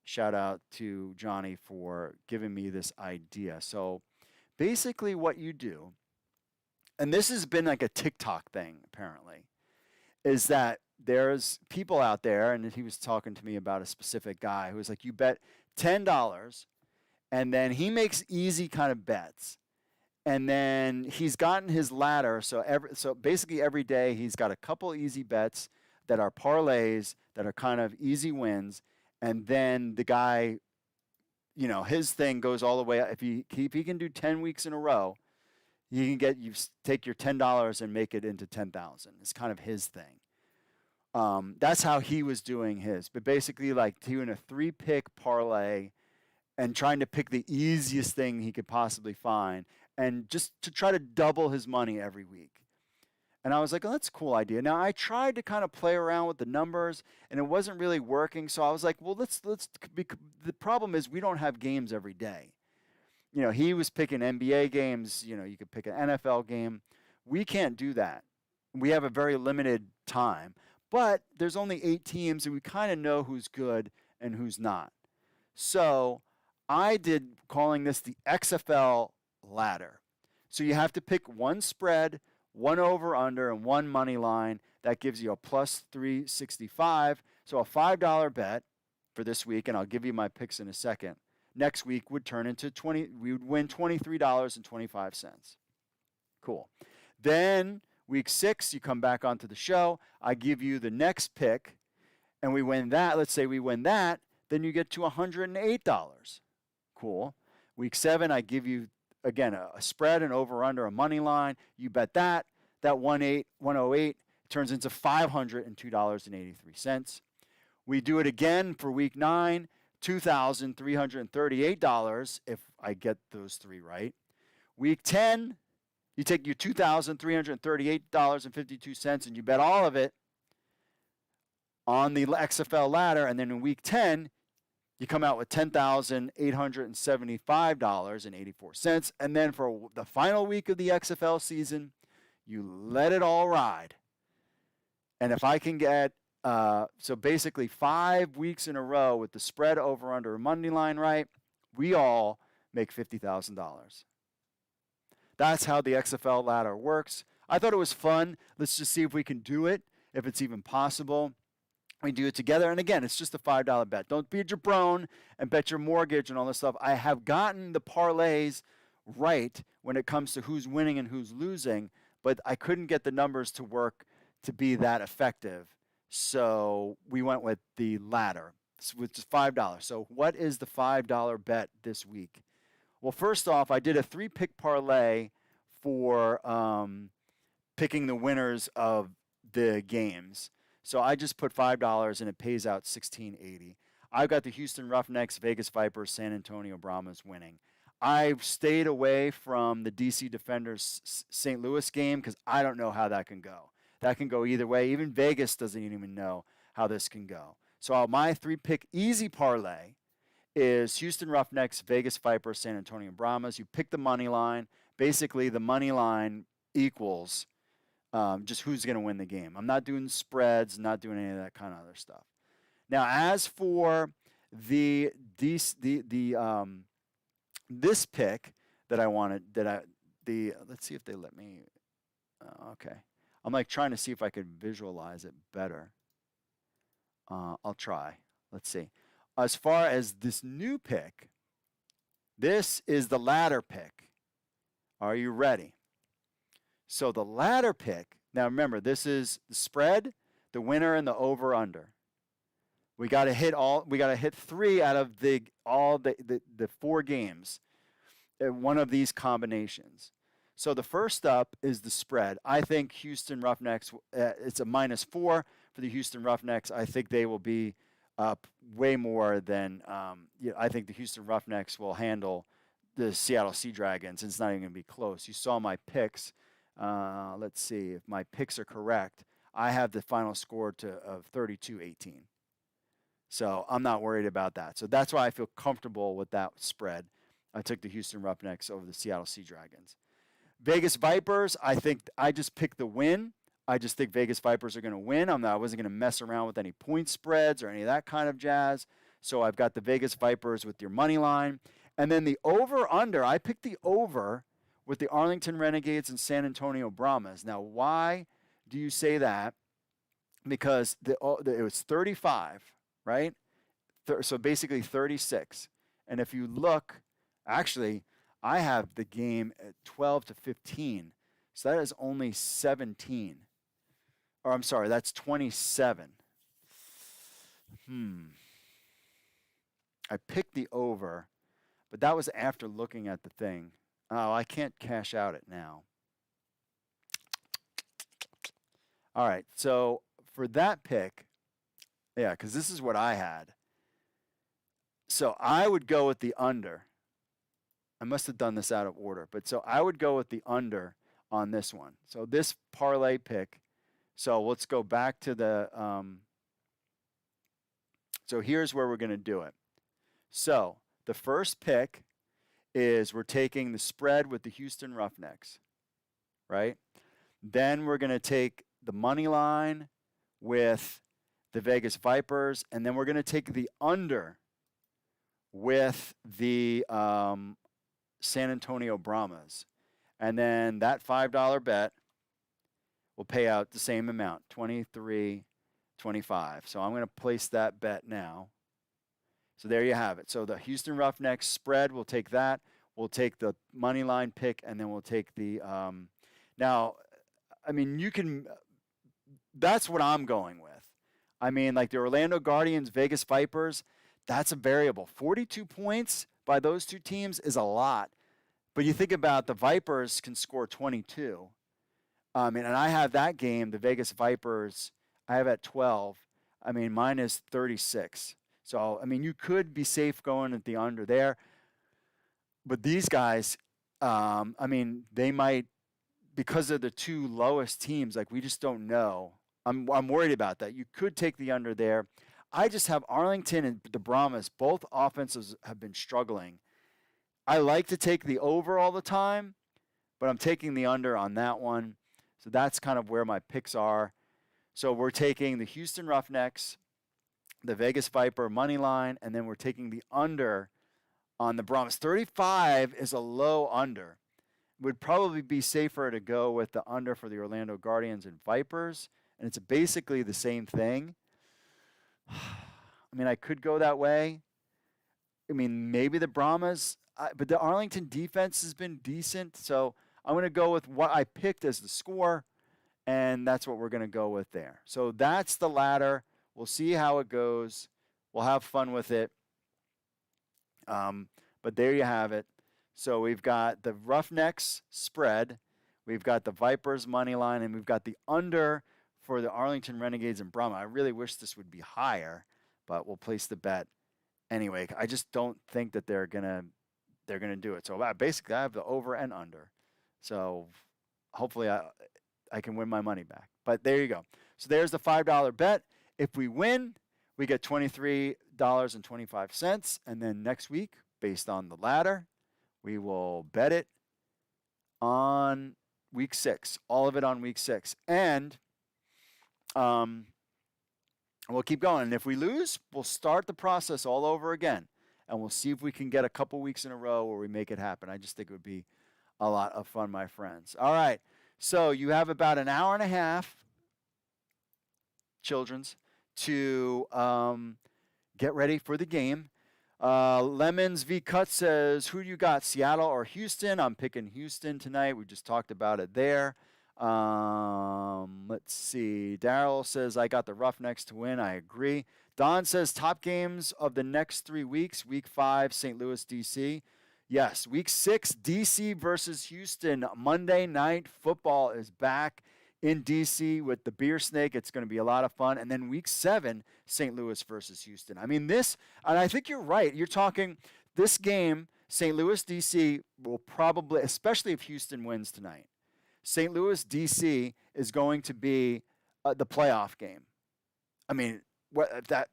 Shout out to Johnny for giving me this idea. So basically what you do, and this has been like a TikTok thing apparently, is that there's people out there, and he was talking to me about a specific guy who was like, you bet $10 and then he makes easy kind of bets. And then he's gotten his ladder. So basically every day he's got a couple easy bets that are parlays that are kind of easy wins. And then the guy, his thing goes all the way up. If he can do 10 weeks in a row, you take your $10 and make it into 10,000. It's kind of his thing. That's how he was doing his. But basically, like doing a 3-pick parlay and trying to pick the easiest thing he could possibly find, and just to try to double his money every week. And I was like, oh, that's a cool idea. Now, I tried to kind of play around with the numbers, and it wasn't really working. So I was like, well, the problem is we don't have games every day. He was picking NBA games. You could pick an NFL game. We can't do that. We have a very limited time. But there's only 8 teams, and we kind of know who's good and who's not. So I did calling this the XFL ladder. So you have to pick one spread, one over/under, and one money line. That gives you a plus 365. So a $5 bet for this week, and I'll give you my picks in a second. Next week would turn into we would win $23.25. Cool. Then week 6, you come back onto the show. I give you the next pick, and we win that. Let's say we win that, then you get to $108. Cool. Week 7, I give you, again, a spread, an over/under, a money line. You bet that. That 108 turns into $502.83. We do it again for week 9, $2,338 if I get those 3 right. Week 10, you take your $2,338.52 and you bet all of it on the XFL ladder. And then in week 10, you come out with $10,875.84. And then for the final week of the XFL season, you let it all ride. And if I can get, so basically 5 weeks in a row with the spread over/under money line right, we all make $50,000. That's how the XFL ladder works. I thought it was fun. Let's just see if we can do it, if it's even possible. We do it together. And again, it's just a $5 bet. Don't be a jabron and bet your mortgage and all this stuff. I have gotten the parlays right when it comes to who's winning and who's losing, but I couldn't get the numbers to work to be that effective. So we went with the ladder, which is $5. So what is the $5 bet this week? Well, first off, I did a 3-pick parlay for picking the winners of the games. So I just put $5 and it pays out $16.80. I've got the Houston Roughnecks, Vegas Vipers, San Antonio Brahmas winning. I've stayed away from the DC Defenders St. Louis game because I don't know how that can go. That can go either way. Even Vegas doesn't even know how this can go. So my 3-pick easy parlay is Houston Roughnecks, Vegas Vipers, San Antonio Brahmas. You pick the money line. Basically, the money line equals just who's going to win the game. I'm not doing spreads, not doing any of that kind of other stuff. Now, as for this pick that I wanted, let's see if they let me. Okay, I'm like trying to see if I could visualize it better. I'll try. Let's see. As far as this new pick, this is the ladder pick. Are you ready? So the ladder pick, now remember, this is the spread, the winner, and the over/under. We got to hit 3 out of the 4 games in one of these combinations. So the first up is the spread. I think Houston Roughnecks, it's a -4 for the Houston Roughnecks. I think they will be up way more than, I think the Houston Roughnecks will handle the Seattle Sea Dragons. It's not even going to be close. You saw my picks. Let's see if my picks are correct. I have the final score of 32-18. So I'm not worried about that. So that's why I feel comfortable with that spread. I took the Houston Roughnecks over the Seattle Sea Dragons. Vegas Vipers, I think I just picked the win. I just think Vegas Vipers are going to win. I wasn't going to mess around with any point spreads or any of that kind of jazz. So I've got the Vegas Vipers with your money line. And then the over/under, I picked the over with the Arlington Renegades and San Antonio Brahmas. Now, why do you say that? Because it was 35, right? So basically 36. And if you look, actually, I have the game at 12-15. So that is only 17. Or I'm sorry, that's 27. I picked the over, but that was after looking at the thing. Oh, I can't cash out it now. All right, so for that pick, yeah, because this is what I had. So I would go with the under. I must have done this out of order, but so I would go with the under on this one. So this parlay pick, so let's go back to the, so here's where we're going to do it. So the first pick is we're taking the spread with the Houston Roughnecks, right? Then we're going to take the money line with the Vegas Vipers, and then we're going to take the under with the San Antonio Brahmas. And then that $5 bet will pay out the same amount, $23.25. So I'm going to place that bet now. So there you have it. So the Houston Roughnecks spread, we'll take that. We'll take the money line pick, and then we'll take the now, I mean, you can – that's what I'm going with. I mean, like the Orlando Guardians, Vegas Vipers, that's a variable. 42 points by those two teams is a lot. But you think about the Vipers can score 22. And I have that game, the Vegas Vipers, I have at 12. I mean, mine is 36. So, I mean, you could be safe going at the under there. But these guys, I mean, they might, because of the two lowest teams, like we just don't know. I'm worried about that. You could take the under there. I just have Arlington and the Brahmas. Both offenses have been struggling. I like to take the over all the time, but I'm taking the under on that one. So that's kind of where my picks are. So we're taking the Houston Roughnecks, the Vegas Viper money line, and then we're taking the under on the Brahmas. 35 is a low under. It would probably be safer to go with the under for the Orlando Guardians and Vipers, and it's basically the same thing. I mean, I could go that way. I mean, maybe the Brahmas, but the Arlington defense has been decent, so I'm going to go with what I picked as the score, and that's what we're going to go with there. So that's the ladder. We'll see how it goes. We'll have fun with it. But there you have it. So we've got the Roughnecks spread. We've got the Vipers money line, and we've got the under for the Arlington Renegades and Brahma. I really wish this would be higher, but we'll place the bet anyway. I just don't think that they're gonna do it. So basically, I have the over and under. So hopefully, I can win my money back. But there you go. So there's the $5 bet. If we win, we get $23.25, and then next week, based on the ladder, we will bet it on week 6. All of it on week 6, and we'll keep going. And if we lose, we'll start the process all over again, and we'll see if we can get a couple weeks in a row where we make it happen. I just think it would be a lot of fun, my friends. All right, so you have about an hour and a half, children's, to get ready for the game. Lemons V. Cut says, who do you got, Seattle or Houston? I'm picking Houston tonight. We just talked about it there. Let's see. Daryl says, I got the Roughnecks to win. I agree. Don says, top games of the next 3 weeks. Week 5, St. Louis, D.C. Yes, week 6, D.C. versus Houston. Monday Night Football is back in D.C. with the Beer Snake. It's going to be a lot of fun. And then week 7, St. Louis versus Houston. I mean, this, and I think you're right. You're talking this game, St. Louis, D.C. will probably, especially if Houston wins tonight, St. Louis, D.C. is going to be the playoff game. I mean, I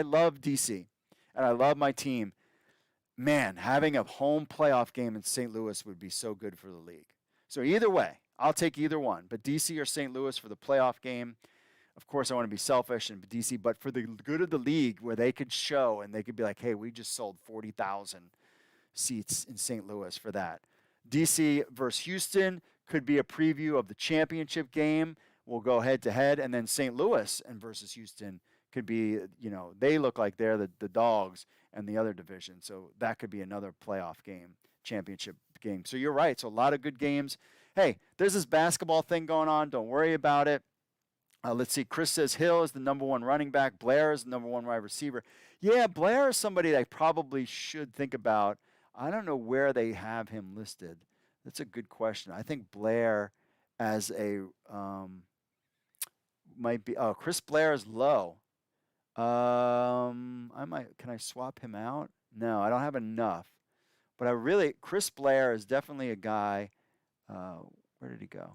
love D.C. and I love my team. Man, having a home playoff game in St. Louis would be so good for the league. So either way, I'll take either one. But D.C. or St. Louis for the playoff game. Of course, I want to be selfish and D.C., but for the good of the league, where they could show and they could be like, hey, we just sold 40,000 seats in St. Louis for that. D.C. versus Houston could be a preview of the championship game. We'll go head-to-head. And then St. Louis and versus Houston could be, they look like they're the dogs in the other division. So that could be another playoff game, championship game. So you're right. So a lot of good games. Hey, there's this basketball thing going on. Don't worry about it. Let's see. Chris says Hill is the number 1 running back. Blair is the number 1 wide receiver. Yeah, Blair is somebody that I probably should think about. I don't know where they have him listed. That's a good question. I think Blair as a might be. Oh, Chris Blair is low. Can I swap him out? No, I don't have enough. But Chris Blair is definitely a guy. Where did he go?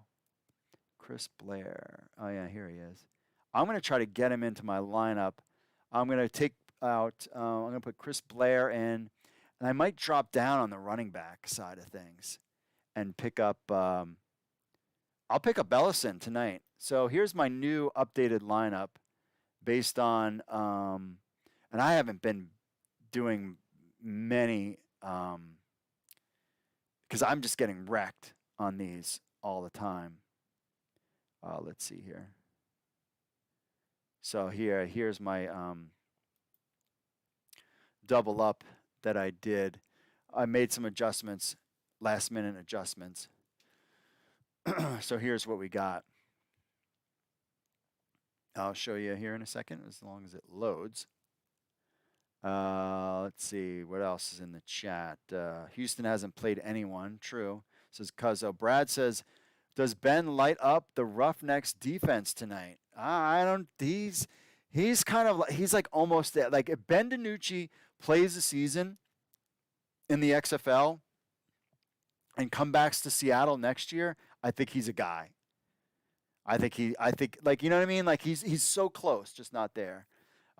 Chris Blair. Oh, yeah, here he is. I'm going to try to get him into my lineup. I'm going to take out, I'm going to put Chris Blair in, and I might drop down on the running back side of things and pick up, I'll pick up Ellison tonight. So here's my new updated lineup based on, and I haven't been doing many, because because I'm just getting wrecked on these all the time. Let's see here. So here's my double up that I did. I made some adjustments, last minute adjustments. So here's what we got. I'll show you here in a second as long as it loads. Let's see what else is in the chat. Houston hasn't played anyone. True, says Cuzzo. Brad says, does Ben light up the Roughnecks defense tonight? I don't. He's kind of he's like almost there. Like if Ben DiNucci plays the season in the XFL and comes back to Seattle next year, I think he's a guy. I think like, you know what I mean? Like he's so close, just not there.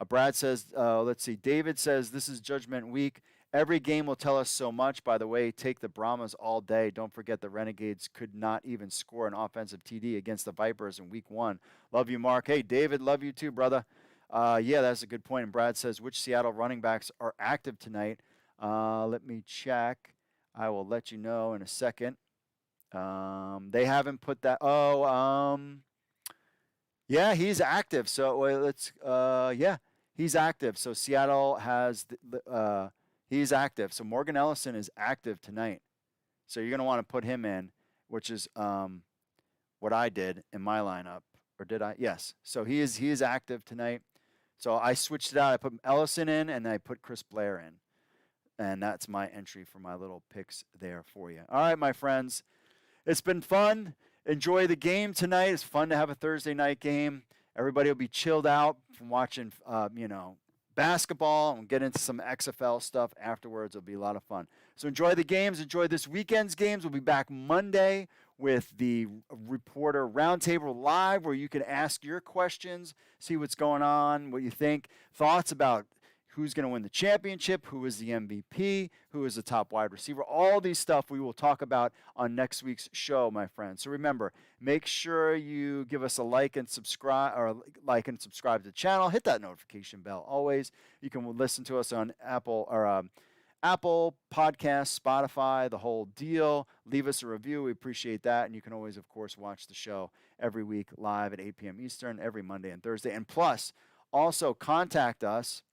Brad says, let's see. David says, this is Judgment Week. Every game will tell us so much. By the way, take the Brahmas all day. Don't forget the Renegades could not even score an offensive TD against the Vipers in week 1. Love you, Mark. Hey, David, love you too, brother. Yeah, that's a good point. And Brad says, which Seattle running backs are active tonight? Let me check. I will let you know in a second. They haven't put that. Yeah, he's active. So let's. Yeah, he's active. So Seattle has. He's active. So Morgan Ellison is active tonight. So you're gonna want to put him in, which is what I did in my lineup, or did I? Yes. So he is active tonight. So I switched it out. I put Ellison in, and I put Chris Blair in, and that's my entry for my little picks there for you. All right, my friends. It's been fun. Enjoy the game tonight. It's fun to have a Thursday night game. Everybody will be chilled out from watching, basketball, and get into some XFL stuff afterwards. It'll be a lot of fun. So enjoy the games. Enjoy this weekend's games. We'll be back Monday with the Reporter Roundtable Live, where you can ask your questions, see what's going on, what you think, thoughts about who's going to win the championship, who is the MVP, who is the top wide receiver. All these stuff we will talk about on next week's show, my friends. So remember, make sure you give us a like and subscribe to the channel. Hit that notification bell always. You can listen to us on Apple Podcasts, Spotify, the whole deal. Leave us a review. We appreciate that. And you can always, of course, watch the show every week live at 8 p.m. Eastern, every Monday and Thursday. And plus, also contact us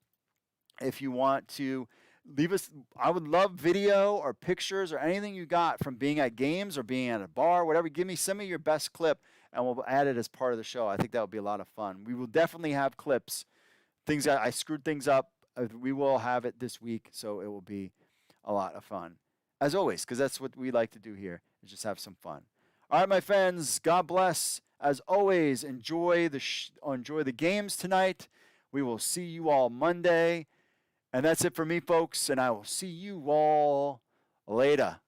if you want to leave us. I would love video or pictures or anything you got from being at games or being at a bar, whatever. Send me your best clip, and we'll add it as part of the show. I think that would be a lot of fun. We will definitely have clips. Things that I screwed things up. We will have it this week, so it will be a lot of fun. As always, because that's what we like to do here, is just have some fun. All right, my friends, God bless. As always, enjoy the games tonight. We will see you all Monday. And that's it for me, folks, and I will see you all later.